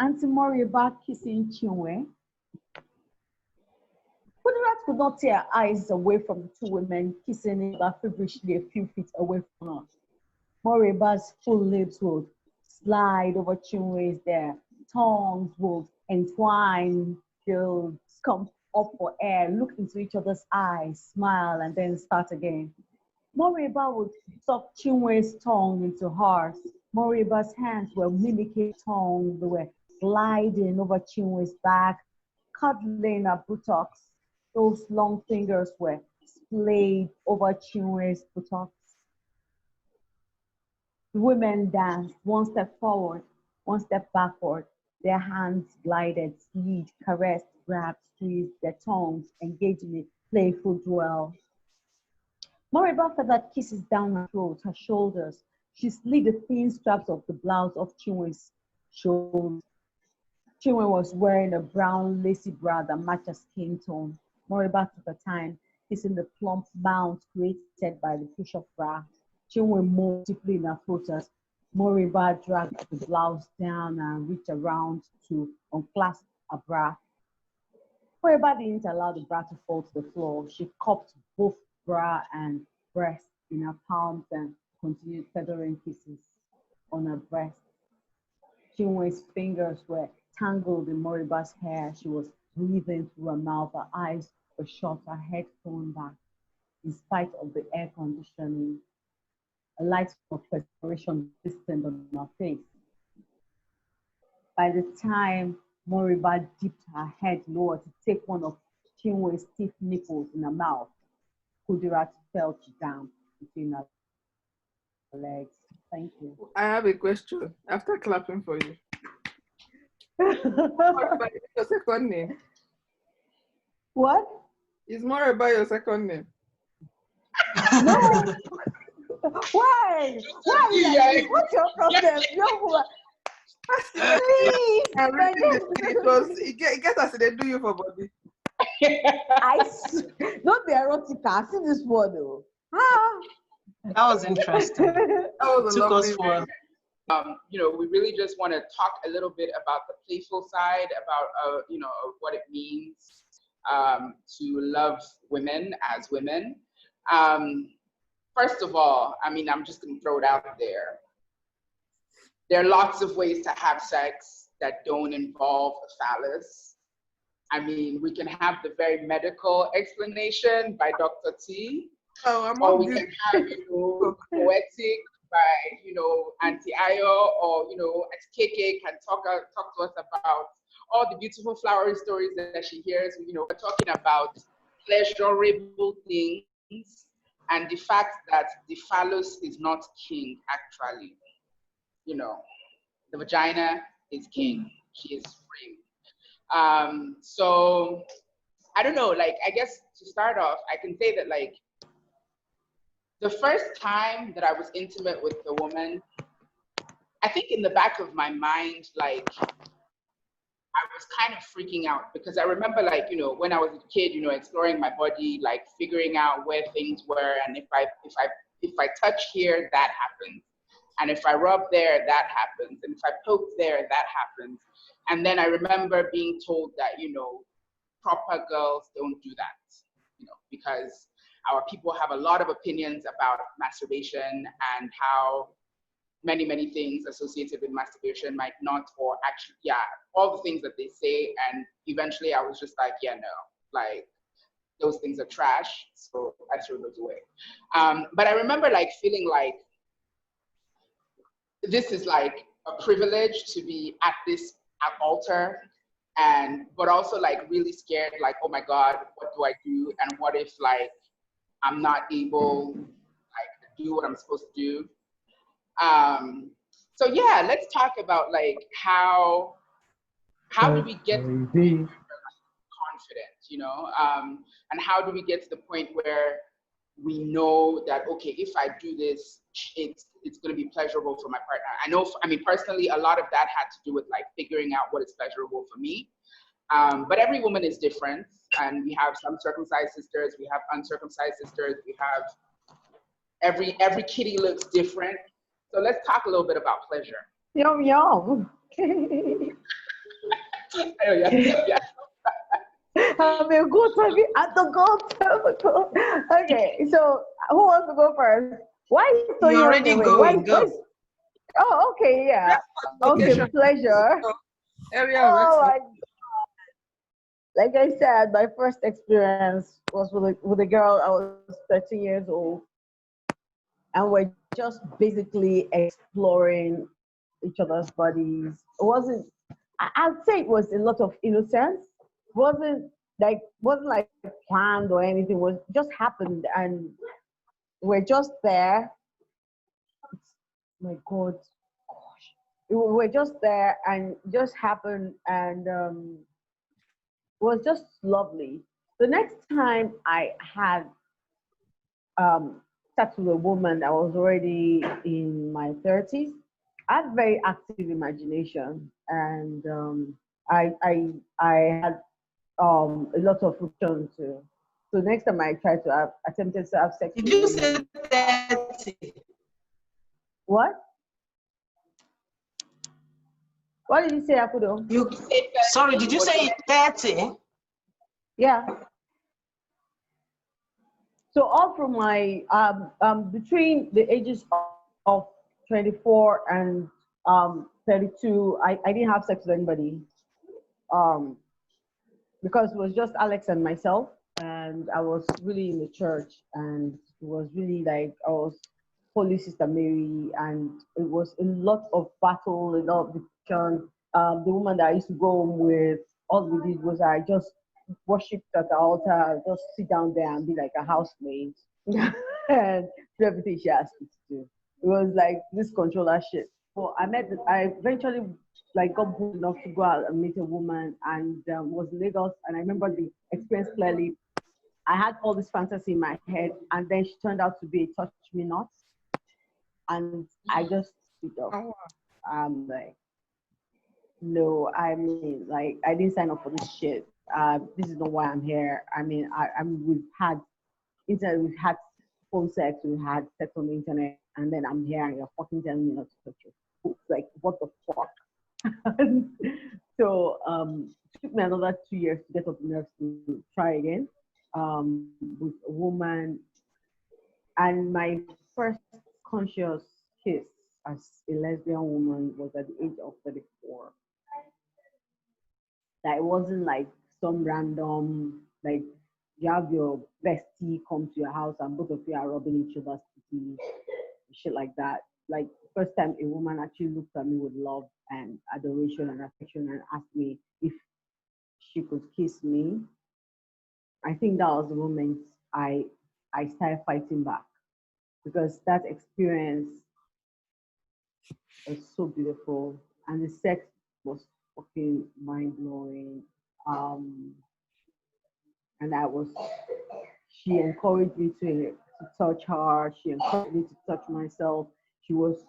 Auntie Morieba kissing Chinwe? Kudirat could not tear her eyes away from the 2 women kissing her feverishly a few feet away from her. Morieba's full lips would slide over Chinwe's there. Tongues would entwine. They'll come up for air, look into each other's eyes, smile, and then start again. Morieba would suck Chinwe's tongue into hers. Morieba's hands were mimicking tongue. They were gliding over Chinwe's back, cuddling her buttocks. Those long fingers were splayed over Chinwe's buttocks. The women danced, 1 step forward, 1 step backward. Their hands glided, slid, caressed, grabbed, squeezed, their tongues engaged in a playful duel. Morieba feathered kisses down her throat, her shoulders. She slid the thin straps of the blouse off Chinwe's shoulders. Chinwe was wearing a brown lacy bra that matched her skin tone. Morieba took her time, kissing the plump mound created by the push-up bra. Chinwe moved deeply in her throat as Morieba dragged the blouse down and reached around to unclasp her bra. Morieba didn't allow the bra to fall to the floor. She cupped both bra and breast in her palms and continued feathering kisses on her breast. Chinwe's fingers were tangled in Morieba's hair. She was breathing through her mouth. Her eyes were shut, her head thrown back. In spite of the air conditioning, a light of perspiration glistened on her face. By the time Morieba dipped her head lower to take one of Chinwe's stiff nipples in her mouth, Kudirat felt down between her Alex. Thank you. I have a question. After clapping for you, what is your second name? What? It's more about your second name. No. Why? Why? Yeah. Like, what's your problem? No. Please. I'm reading this thing. It gets as they do you for body. Not the erotica. See this one though. Ah. That was interesting. That was a Took lovely us for You know, we really just want to talk a little bit about the playful side, about you know, what it means to love women as women. First of all, I mean, I'm just going to throw it out there. There are lots of ways to have sex that don't involve a phallus. I mean, we can have the very medical explanation by Dr. T, Oh, I'm or on we this. can have, you know, poetic by, you know, Auntie Ayo, or, you know, KK can talk to us about all the beautiful flowery stories that she hears. You know, we're talking about pleasurable things and the fact that the phallus is not king, actually. You know, the vagina is king. She is free. So I don't know, like, I guess to start off, I can say that, like, the first time that I was intimate with a woman, I think in the back of my mind, like, I was kind of freaking out because I remember, like, you know, when I was a kid, you know, exploring my body, like figuring out where things were, and if I touch here, that happens, and if I rub there, that happens, and if I poke there, that happens. And then I remember being told that, you know, proper girls don't do that, you know, because our people have a lot of opinions about masturbation and how many things associated with masturbation might not, or actually, yeah, all the things that they say. And eventually I was just like, yeah, no, like, those things are trash, so I threw those away. But I remember, like, feeling like this is like a privilege to be at this altar, and but also like really scared, like, oh my God, what do I do? And what if, like, I'm not able, like, to do what I'm supposed to do? So yeah, let's talk about, like, how do we get to the point where we're confident, you know, and how do we get to the point where we know that, okay, if I do this, it's going to be pleasurable for my partner. I know, I mean, personally, a lot of that had to do with, like, figuring out what is pleasurable for me. But every woman is different, and we have some circumcised sisters, we have uncircumcised sisters, we have every kitty looks different. So let's talk a little bit about pleasure. Yum yum. Oh, yeah. I'm a good time at the goat. Okay, so who wants to go first? Why is so You already going, go. Oh, okay, yeah. Okay, Location. pleasure. Area of Oh, excellence. like I said, my first experience was with a girl. I was 13 years old, and we're just basically exploring each other's bodies. It wasn't. I'd say it was a lot of innocence. Wasn't like planned or anything. It was just happened, and we're just there. My God, gosh, we're just there, and it just happened, and it was just lovely. The next time I had sex with a woman, I was already in my 30s. I had very active imagination, and I had a lot of friction too. So next time I tried to have attempted to have sex Did with you a say woman. 30? What? What did you say, Akudo? You, sorry, did you say 30? Yeah. So all from my between the ages of 24 and 32, I didn't have sex with anybody. Because it was just Alex and myself, and I was really in the church, and it was really like I was Holy Sister Mary, and it was a lot of battle, a lot of discussion. The woman that I used to go home with, all we did was I just worshipped at the altar, just sit down there and be like a housemaid and do everything she asked me to do. It was like this controller shit. So I eventually like got bold enough to go out and meet a woman, and was in Lagos. And I remember the experience clearly. I had all this fantasy in my head, and then she turned out to be a touch me not, and I just stood up. Oh, wow. I'm like, no, I mean, like, I didn't sign up for this shit. This is not why I'm here. I mean, we've had internet, we've had phone sex, we've had sex on the internet, and then I'm here and you're fucking telling me not to touch your foot. Like, what the fuck? So, it took me another 2 years to get up the nerves to try again with a woman. And my first conscious kiss as a lesbian woman was at the age of 34. That it wasn't like some random, like you have your bestie come to your house and both of you are rubbing each other's titties, shit like that. Like first time a woman actually looked at me with love and adoration and affection and asked me if she could kiss me. I think that was the moment I started fighting back because that experience was so beautiful and the sex was fucking mind blowing. Um, and she encouraged me to touch her. She encouraged me to touch myself. She was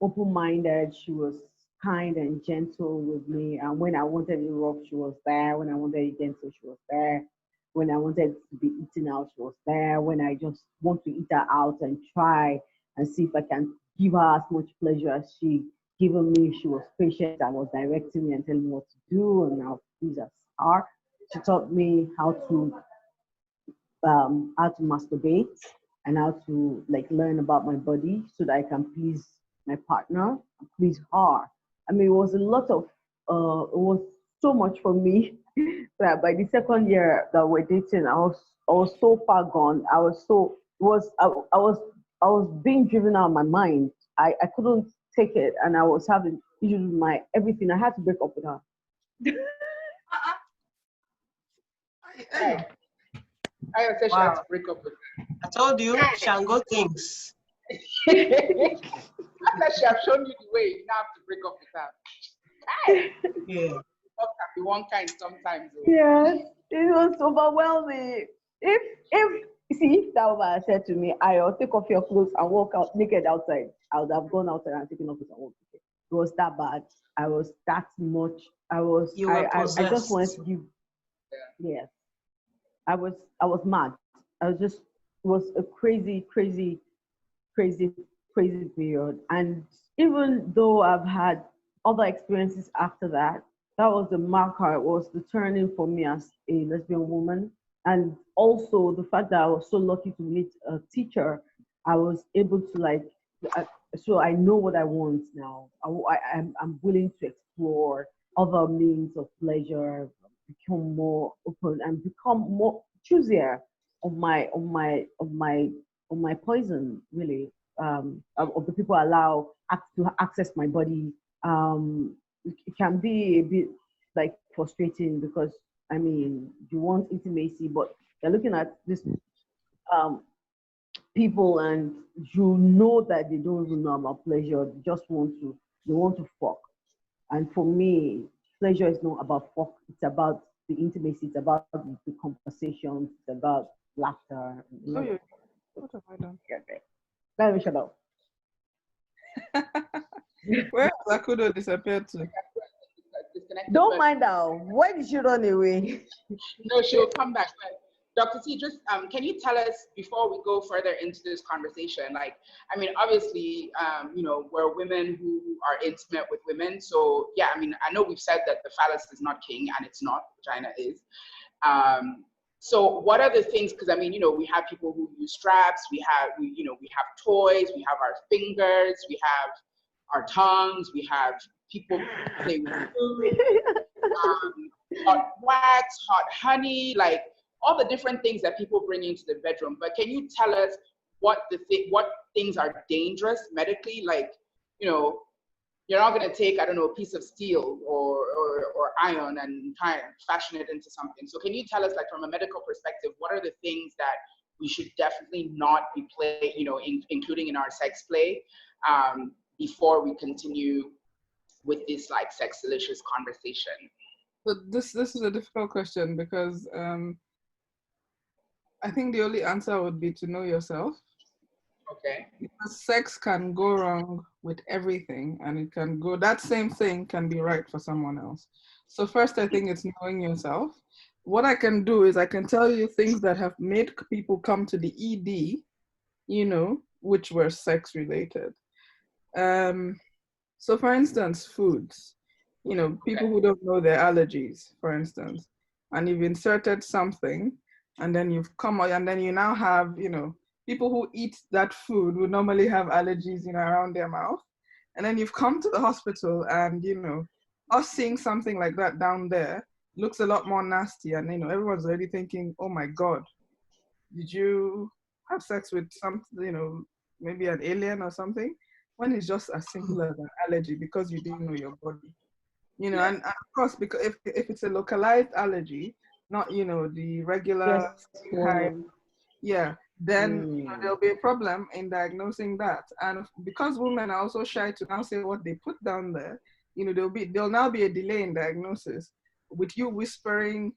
open-minded. She was kind and gentle with me. And when I wanted it rough, she was there. When I wanted it gentle, she was there. When I wanted to be eaten out, she was there. When I just want to eat her out and try and see if I can give her as much pleasure as she given me, she was patient and was directing me and telling me what to do and how to please her. She taught me how to masturbate and how to like learn about my body so that I can please my partner and please her. I mean, it was a lot of it was so much for me that by the second year that we're dating, I was so far gone. I was being driven out of my mind. I couldn't take it, and I was having issues with my everything. I had to break up with her. Hey, I said she had to Wow. break up with I told you, Shango things. her. After she have shown you the way, you now have to break up with her. Yeah. Love can be one kind sometimes. Yes, it was overwhelming. If if that woman had said to me, I'll take off your clothes and walk out naked outside, I would have gone outside and taken off it and walked naked. It was that bad. I was that much. You were I just wanted possessed. to give. Yes, I was mad. I was just it was a crazy, crazy, crazy, crazy period. And even though I've had other experiences after that, that was the marker. It was the turning for me as a lesbian woman. And also the fact that I was so lucky to meet a teacher, I was able to like, I, so I know what I want now. I'm willing to explore other means of pleasure, become more open, and become more choosier of my poison, really, of the people I allow to access my body. It can be a bit like frustrating because I mean you want intimacy, but you're looking at this um, people and you know that they don't even know about pleasure. They want to fuck. And for me, pleasure is not about fuck. It's about the intimacy. It's about the conversations. It's about laughter. oh, yeah. What have I done? Let me shut up. Where has Akudo disappeared to? Disconnected, Don't but mind her. Why did she run away? no, she'll come back. But Dr. T, just can you tell us before we go further into this conversation? Like, I mean, obviously, you know, we're women who are intimate with women. So yeah, I mean, I know we've said that the phallus is not king, and it's not. Vagina is. So what are the things? Because I mean, you know, we have people who use straps. We have toys. We have our fingers. We have our tongues. We have people play with food, hot wax, hot honey, like all the different things that people bring into the bedroom. But can you tell us what things are dangerous medically? Like, you know, you're not going to take, I don't know, a piece of steel or iron and try and fashion it into something. So can you tell us, like, from a medical perspective, what are the things that we should definitely not be including in our sex play? before we continue with this like sex delicious conversation? But this is a difficult question because I think the only answer would be to know yourself. Okay. Because sex can go wrong with everything, and it can go, that same thing can be right for someone else. So first, I think it's knowing yourself. What I can do is I can tell you things that have made people come to the ED, you know, which were sex related. So for instance, foods, you know, people who don't know their allergies, for instance, and you've inserted something, and then you've come out, and then you now have, you know, people who eat that food would normally have allergies, you know, around their mouth. And then you've come to the hospital, and, you know, us seeing something like that down there looks a lot more nasty. And, you know, everyone's already thinking, oh my God, did you have sex with something, you know, maybe an alien or something? When it's just as simple as an allergy because you didn't know your body. You know, and of course, because if it's a localized allergy, not, you know, the regular yeah, then you know, there'll be a problem in diagnosing that. And because women are also shy to now say what they put down there, you know, there'll now be a delay in diagnosis with you whispering,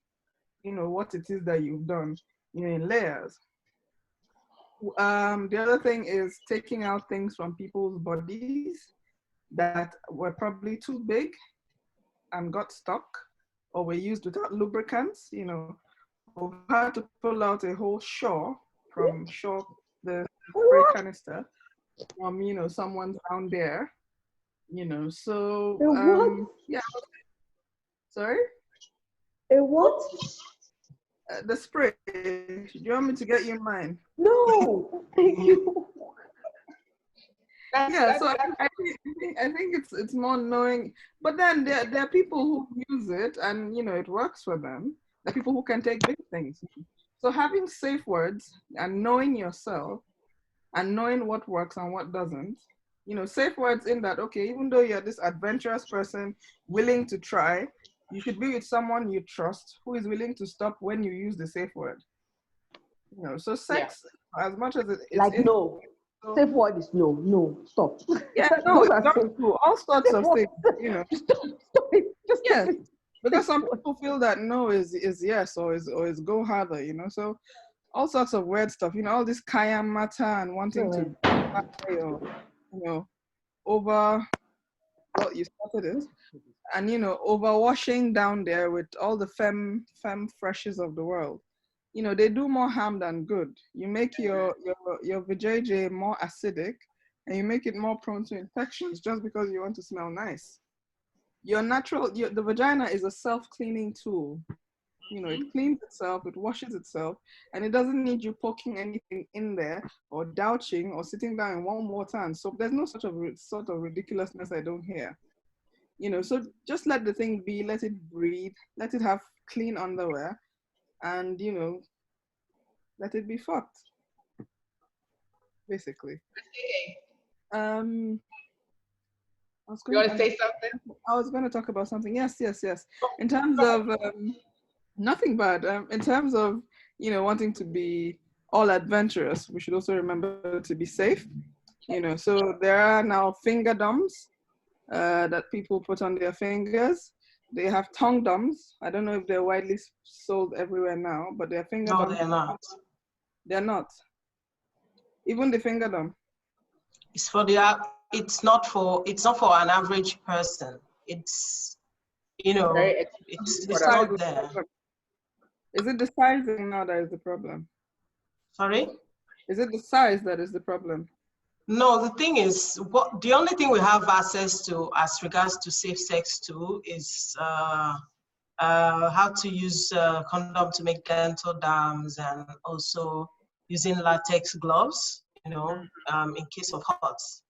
you know, what it is that you've done, you know, in layers. The other thing is taking out things from people's bodies that were probably too big and got stuck, or were used without lubricants. You know, we've had to pull out a whole shore from the spray canister from, you know, someone down there, you know. So yeah. Sorry? A what? The spray. Do you want me to get you mine? No, thank you. Yeah, so I think it's more knowing, but then there are people who use it and, you know, it works for them. There are people who can take big things. So having safe words and knowing yourself and knowing what works and what doesn't, you know, safe words in that, okay, even though you're this adventurous person willing to try, you should be with someone you trust who is willing to stop when you use the safe word. You know, so sex, as much as it's like no. Safe word is no, stop. Yeah, no, it's not true. All sorts of things, you know. Stop it. Just Yes, because some people feel that no is yes or is go harder, you know. So all sorts of weird stuff, you know, all this kaya matter and wanting to buy or, you know, over what you started it, and, you know, overwashing down there with all the femme freshes of the world. You know, they do more harm than good. You make your vajayjay more acidic, and you make it more prone to infections just because you want to smell nice. The vagina is a self-cleaning tool. You know, it cleans itself, it washes itself, and it doesn't need you poking anything in there or douching or sitting down in warm water and soap. There's no sort of ridiculousness I don't hear. You know, so just let the thing be, let it breathe, let it have clean underwear, and, you know, let it be fucked, basically. You want to say something? I was going to talk about something. Yes. In terms of nothing bad. In terms of, you know, wanting to be all adventurous, we should also remember to be safe. You know, so there are now finger doms that people put on their fingers. They have tongue doms. I don't know if they're widely sold everywhere now, but they're finger doms. No, they're not. They're not. Even the finger dom. It's for it's not for an average person. It's, you know, it's not there. Is it the sizing now that is the problem? Sorry? Is it the size that is the problem? No, the thing is, the only thing we have access to as regards to safe sex too is how to use condom to make dental dams, and also using latex gloves, you know, in case of hurts.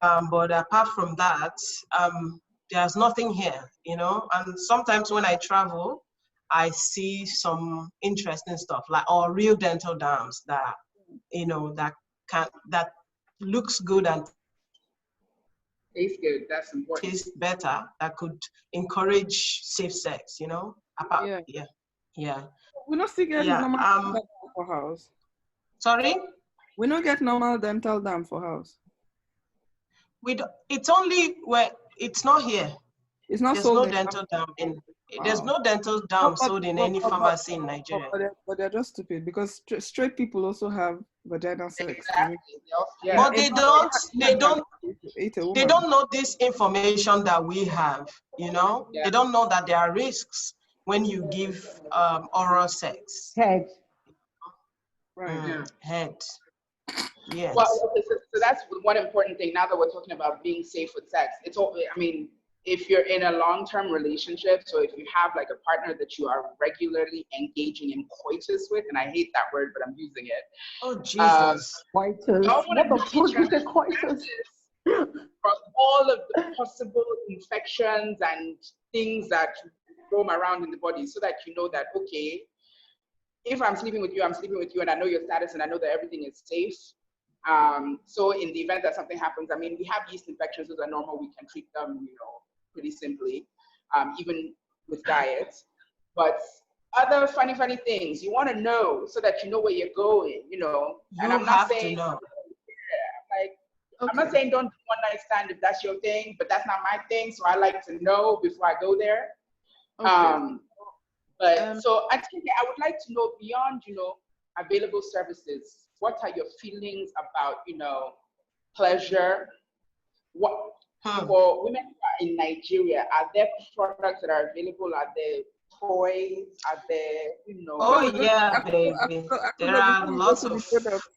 But apart from that, there's nothing here, you know. And sometimes when I travel, I see some interesting stuff, like or real dental dams that, you know, that looks good and tastes good. That's important. Tastes better. That could encourage safe sex, you know. Yeah. We not still get normal dental dam for house. Sorry? We don't get normal dental dam for house. It's only where it's not here. It's not There's sold no in dental dam in. There's Wow. no dental dam sold in any pharmacy in Nigeria. But they're just stupid because straight people also have vaginal sex. Exactly. Yeah. But they don't know this information that we have, you know? Yeah. They don't know that there are risks when you give oral sex. Head. Right. Head. Yes. Well, okay, so that's one important thing. Now that we're talking about being safe with sex, it's all. I mean, if you're in a long-term relationship, so if you have like a partner that you are regularly engaging in coitus with, and I hate that word, but I'm using it. Oh Jesus. Coitus. Y'all want What the to fuck is a coitus? for all of the possible infections and things that roam around in the body, so that you know that, okay, if I'm sleeping with you, I'm sleeping with you, and I know your status, and I know that everything is safe. So in the event that something happens, I mean, we have yeast infections, those are normal. We can treat them, you know, pretty simply, even with diet. But other funny things you want to know so that you know where you're going, you know. And I'm not saying, know. Like, I'm not saying don't do one night stand if that's your thing, but that's not my thing. So I like to know before I go there. Okay. But so I think I would like to know, beyond, you know, available services, what are your feelings about, you know, pleasure? What for women who are in Nigeria, are there products that are available? Are there toys? Are there, you know? Oh yeah, baby. There are lots of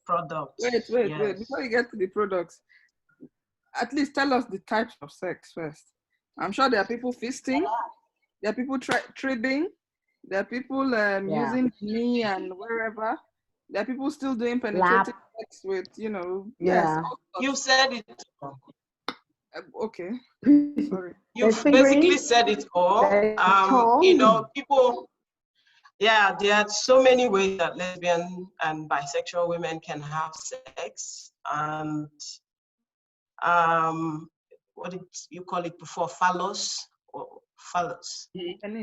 products. Wait. Before you get to the products, at least tell us the types of sex first. I'm sure there are people fisting, there are people trading, there are people using knee and wherever. There are people still doing penetrative sex with, you know. Yeah. Yes. You said it. Okay. Sorry. You've basically said it all. You know, people. Yeah, there are so many ways that lesbian and bisexual women can have sex, and what did you call it before? Phallus or phallus.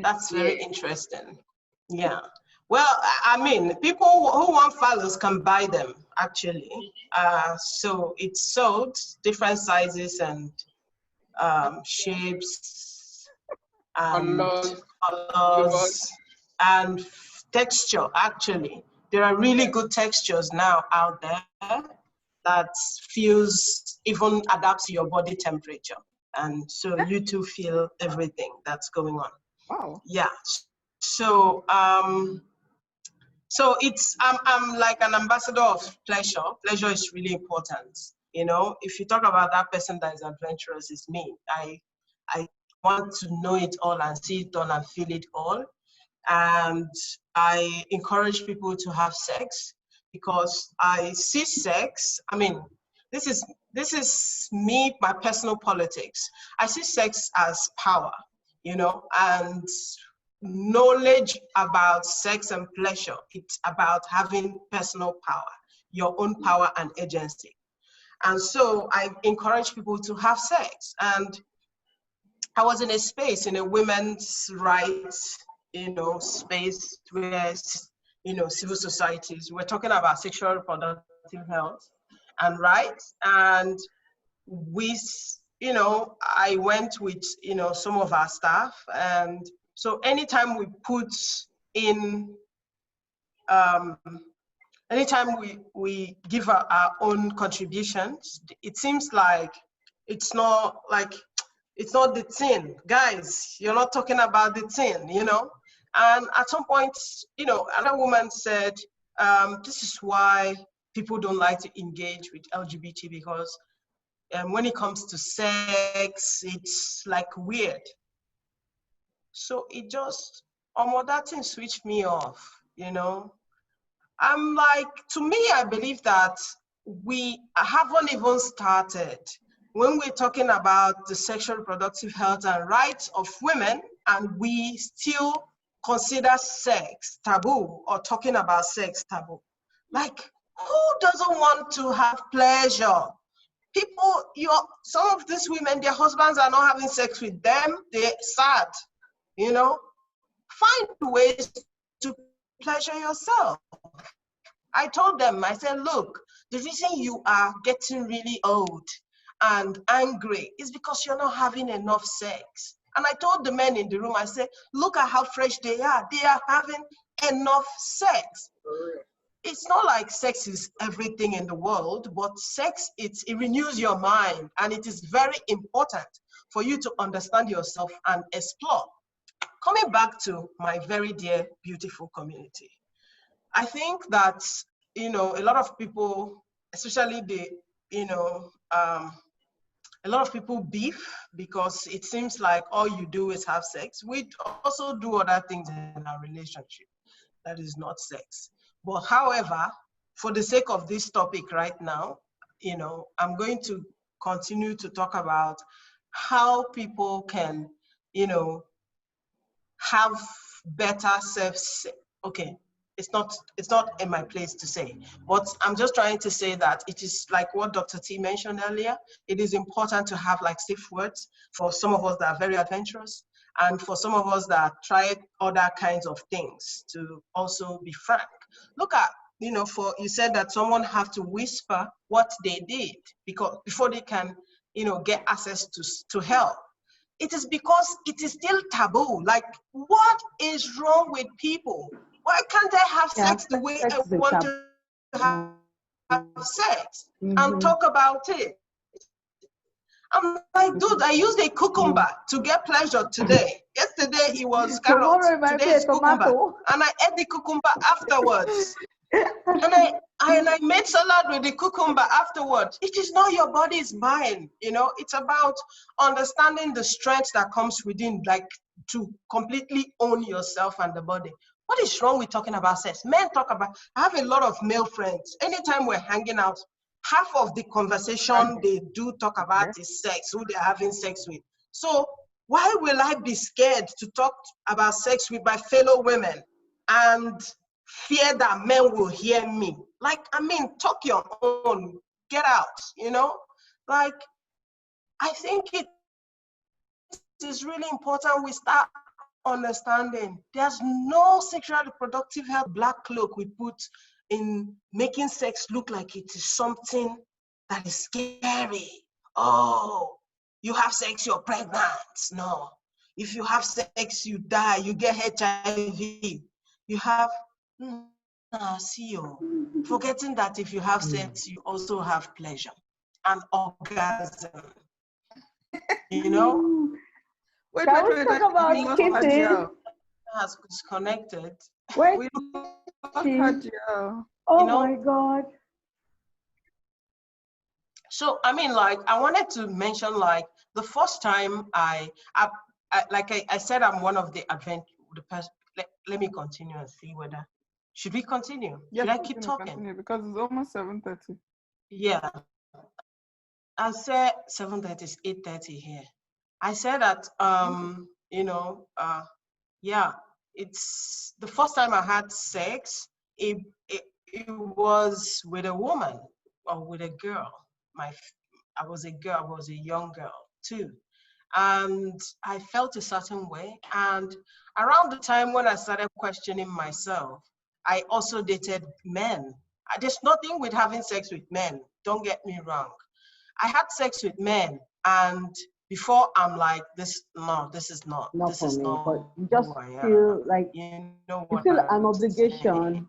That's very interesting. Yeah. Well, I mean, people who want phallus can buy them, actually. So it's sold, different sizes and shapes and colors and texture, actually. There are really good textures now out there that feels, even adapts to your body temperature. And so you too feel everything that's going on. Wow. Yeah. So, so it's, I'm like an ambassador of pleasure. Pleasure is really important. You know, if you talk about that person that is adventurous, it's me. I want to know it all and see it all and feel it all. And I encourage people to have sex because I see sex. I mean, this is me, my personal politics. I see sex as power, you know, and knowledge about sex and pleasure. It's about having personal power, your own power and agency. And so I encourage people to have sex. And I was in a space, in a women's rights, you know, space where, you know, civil societies, we're talking about sexual reproductive health and rights. And we, you know, I went with, you know, some of our staff. And so anytime we put in, anytime we give our own contributions, it seems like it's not the thing. Guys, you're not talking about the thing, you know? And at some point, you know, another woman said, this is why people don't like to engage with LGBT, because when it comes to sex, it's like weird. So it just, that thing switched me off, you know? I'm like, to me, I believe that we haven't even started when we're talking about the sexual reproductive health and rights of women, and we still consider sex taboo or talking about sex taboo. Like, who doesn't want to have pleasure? People, some of these women, their husbands are not having sex with them. They're sad, you know? Find ways to pleasure yourself. I told them, I said, look, the reason you are getting really old and angry, it's because you're not having enough sex. And I told the men in the room, I said, look at how fresh they are. They are having enough sex. It's not like sex is everything in the world, but sex, it renews your mind, and it is very important for you to understand yourself and explore. Coming back to my very dear, beautiful community, I think that, a lot of people, especially a lot of people beef because it seems like all you do is have sex. We also do other things in our relationship that is not sex. But however, for the sake of this topic right now, I'm going to continue to talk about how people can, have better self. Okay, it's not in my place to say, but I'm just trying to say that it is like what Dr. T mentioned earlier. It is important to have like safe words for some of us that are very adventurous, and for some of us that try other kinds of things, to also be frank. Look at, you said that someone have to whisper what they did because before they can, get access to help. It is because it is still taboo. Like, what is wrong with people? Why can't I have sex the way I want to have sex and talk about it? I'm like, dude, I used a cucumber to get pleasure today. Yesterday it was carrots. Today it's cucumber. And I ate the cucumber afterwards. And I made salad with the cucumber afterwards. It is not your body's mind, It's about understanding the strength that comes within, like to completely own yourself and the body. What is wrong with talking about sex? Men talk about, I have a lot of male friends. Anytime we're hanging out, half of the conversation they do talk about is sex, who they're having sex with. So why will I be scared to talk about sex with my fellow women and fear that men will hear me? Like, talk your own, get out, Like, I think it is really important we start understanding there's no sexual reproductive health black cloak we put in making sex look like it is something that is scary. Oh, you have sex, you're pregnant. No. If you have sex, you die, you get HIV. You have, see you. Forgetting that if you have sex, you also have pleasure and orgasm. Wait, Can we talk about kissing? Has disconnected. Wait, We lost Hajiel. oh my God. So, I wanted to mention, like, the first time I said, I'm one of the person. Let me continue and see whether, should we continue? Yes, should I keep talking? Continue because it's almost 7:30. Yeah. I said 7:30 is 8:30 here. I said that, yeah, it's the first time I had sex. It was with a woman or with a girl. I was a girl. I was a young girl too, and I felt a certain way. And around the time when I started questioning myself, I also dated men. There's nothing with having sex with men. Don't get me wrong. I had sex with men, and before I'm like, this is not For me, not but you just feel like you feel an obligation.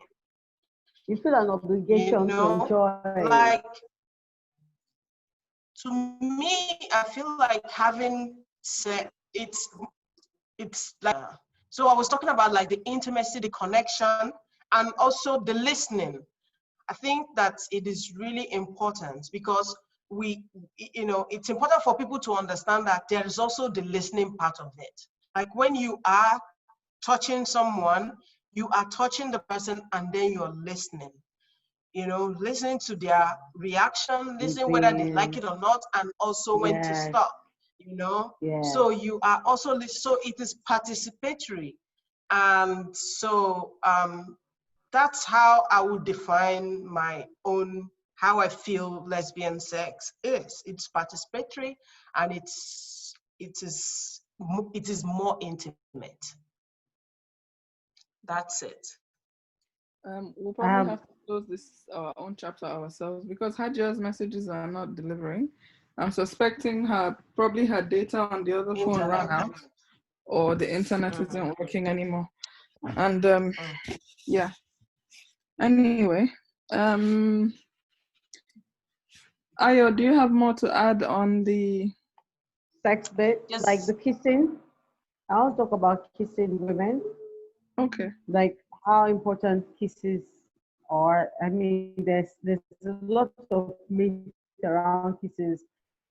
You feel an obligation to enjoy. Like, to me, I feel like having sex, it's like, so I was talking about like the intimacy, the connection, and also the listening. I think that it is really important because it's important for people to understand that there is also the listening part of it. Like, when you are touching someone, you are touching the person and then you're listening. Listening to their reaction, listening whether they like it or not, and also when to stop, So you are also, so it is participatory. And so that's how I would define my own, how I feel lesbian sex is. It's participatory, and it is more intimate. That's it. We'll probably have to close this our own chapter ourselves because Hajia's messages are not delivering. I'm suspecting her data on the other phone ran out, or the internet isn't working anymore. And yeah. Anyway, Ayo, do you have more to add on the Sex bit, Yes. like the kissing. I want to talk about kissing women, Okay. like how important kisses are. I mean, there's a lot of myths around kisses.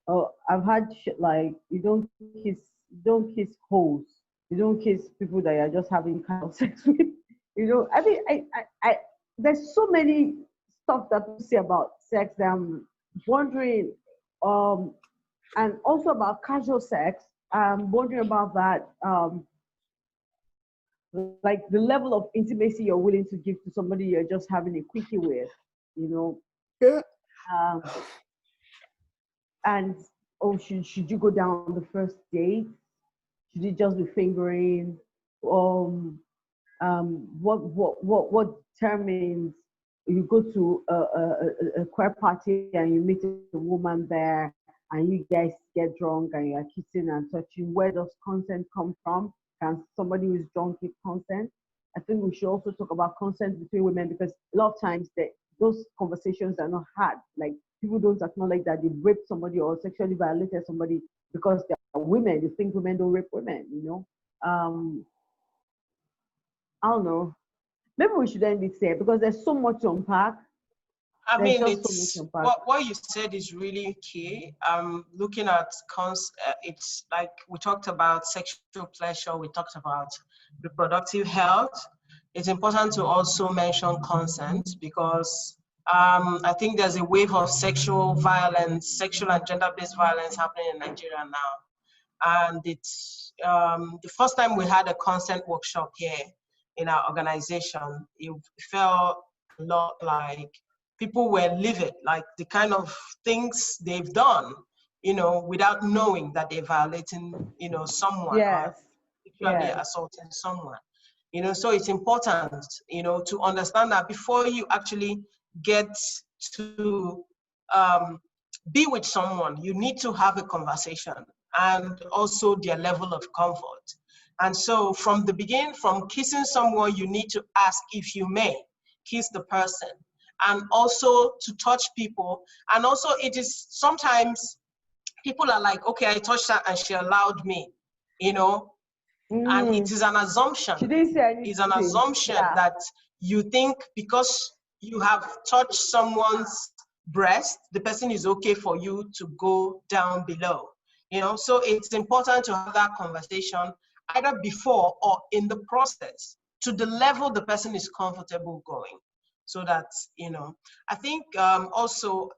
Oh, I've had shit like you don't kiss hoes, you don't kiss people that you're just having kind of sex with. You know, I mean, there's so many stuff that we say about sex that I'm wondering, um, and also about casual sex. I'm wondering about that, like the level of intimacy you're willing to give to somebody you're just having a quickie with, you know. Yeah. Um, and oh, should you go down on the first date? Should it just be fingering? What determines you go to a queer party and you meet a woman there and you guys get drunk and you're kissing and touching? Where does consent come from? Can somebody who's drunk give consent? I think we should also talk about consent between women, because a lot of times those conversations are not had. Like, people don't acknowledge that they raped somebody or sexually violated somebody because they're women. They think women don't rape women, you know? I don't know. Maybe we should end it here because there's so much to unpack. I There's mean, just so much it's to unpack. what you said is really key. Looking at it's like we talked about sexual pleasure, we talked about reproductive health. It's important to also mention consent, because I think there's a wave of sexual violence, sexual and gender-based violence happening in Nigeria now. And it's the first time we had a consent workshop here in our organization, it felt a lot like people were livid, like the kind of things they've done, you know, without knowing that they're violating, you know, someone or Yes. sexually Yes. assaulting someone. You know, so it's important, you know, to understand that before you actually get to be with someone, you need to have a conversation, and also their level of comfort. And so from the beginning, from kissing someone, you need to ask if you may kiss the person, and also to touch people. And also, it is sometimes people are like, okay, I touched her and she allowed me, you know, and it is an assumption. She didn't say anything. It's an assumption that you think because you have touched someone's breast, the person is okay for you to go down below. You know, so it's important to have that conversation either before or in the process, to the level the person is comfortable going. So that, you know, I think also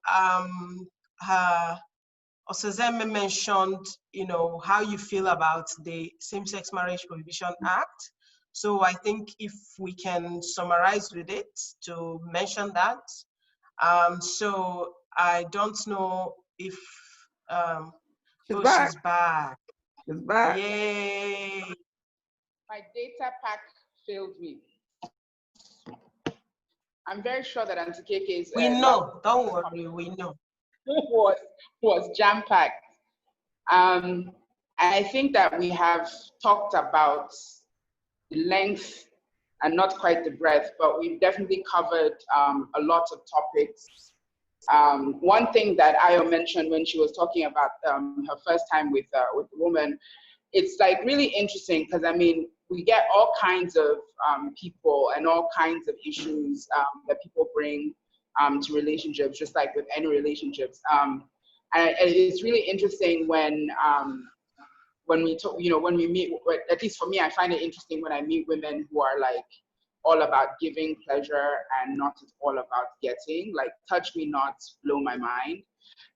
Osazeme mentioned, you know, how you feel about the Same-Sex Marriage Prohibition Act. So I think if we can summarize with it to mention that. So I don't know if, She's she's back. back. She's back. Yay. My data pack failed me. I'm very sure that Auntie Keke's We know, don't worry, we know. was jam-packed. And I think that we have talked about the length and not quite the breadth, but we've definitely covered a lot of topics. One thing that Ayo mentioned when she was talking about her first time with the woman, it's like really interesting, because I mean, we get all kinds of people and all kinds of issues that people bring to relationships, just like with any relationships. And it's really interesting when we talk, you know, when we meet, at least for me, I find it interesting when I meet women who are like all about giving pleasure and not all about getting, like touch me not, blow my mind.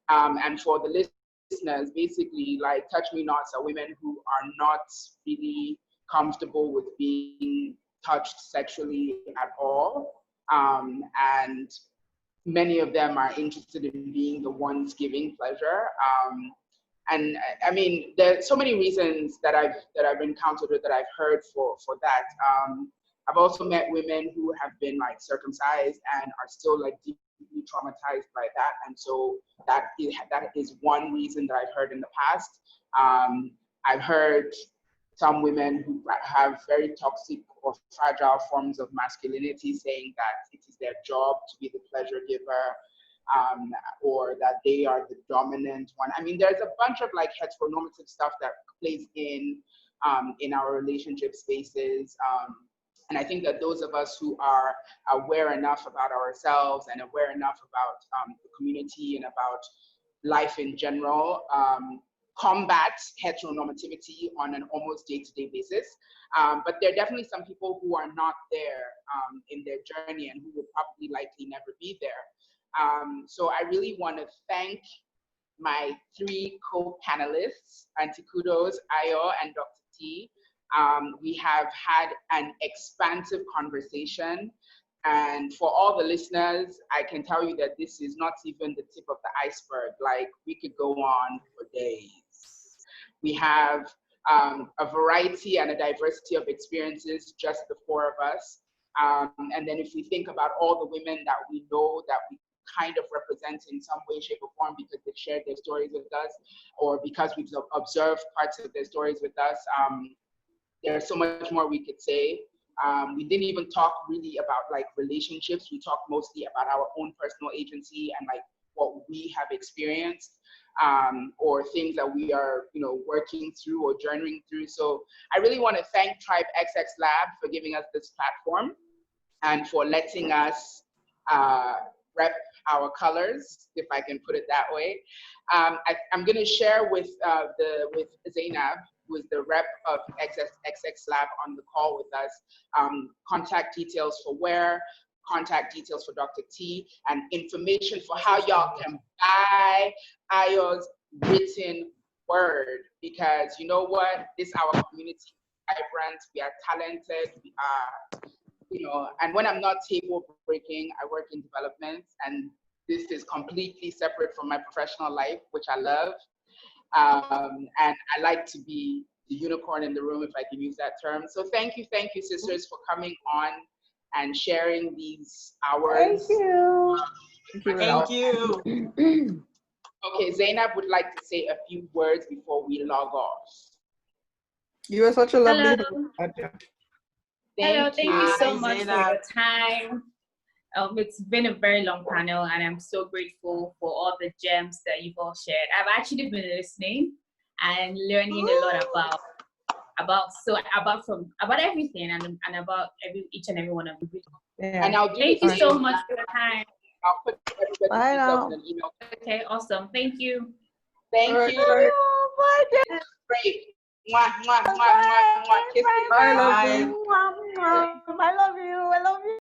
And for the listeners, basically, like touch me nots are women who are not really comfortable with being touched sexually at all. And many of them are interested in being the ones giving pleasure. And I mean, there's so many reasons that I've encountered or that I've heard for that. I've also met women who have been like circumcised and are still like deeply deeply traumatized by that. And so that is one reason that I've heard in the past. I've heard some women who have very toxic or fragile forms of masculinity saying that it is their job to be the pleasure giver, or that they are the dominant one. I mean, there's a bunch of like heteronormative stuff that plays in our relationship spaces. And I think that those of us who are aware enough about ourselves and aware enough about the community and about life in general, combat heteronormativity on an almost day-to-day basis. But there are definitely some people who are not there in their journey and who will probably likely never be there. So I really want to thank my 3 co-panelists, Auntie Kudos, Ayo, and Dr. T. We have had an expansive conversation. And for all the listeners, I can tell you that this is not even the tip of the iceberg. Like, we could go on for days. We have a variety and a diversity of experiences, just the 4 of us. And then if we think about all the women that we know that we kind of represent in some way, shape, or form because they've shared their stories with us, or because we've observed parts of their stories with us, there's so much more we could say. We didn't even talk really about like relationships. We talked mostly about our own personal agency and like what we have experienced, or things that we are, you know, working through or journeying through. So I really want to thank Tribe XX Lab for giving us this platform and for letting us rep our colors, if I can put it that way. I'm going to share with Zainab, who is the rep of XX Lab on the call with us, contact details for where, contact details for Dr. T, and information for how y'all can buy Ayo's written word. Because you know what? This is our community, vibrant, we are talented, we are, you know, and when I'm not table breaking, I work in development, and this is completely separate from my professional life, which I love. And I like to be the unicorn in the room, if I can use that term. So thank you, sisters, for coming on and sharing these hours. Thank you. Thank you. Okay, Zainab would like to say a few words before we log off. You are such a lovely Hello. Thank you so much for your time. It's been a very long panel, and I'm so grateful for all the gems that you've all shared. I've actually been listening and learning a lot about everything and about each and every one of you. Yeah. And I'll Thank you so much for your time. I'll put everybody's details in an email. Okay, awesome. Thank you. Thank you. Oh, bye. Great. Mwah, mwah, mwah, mwah, mwah. Kisses. Bye, love I love you. I love you.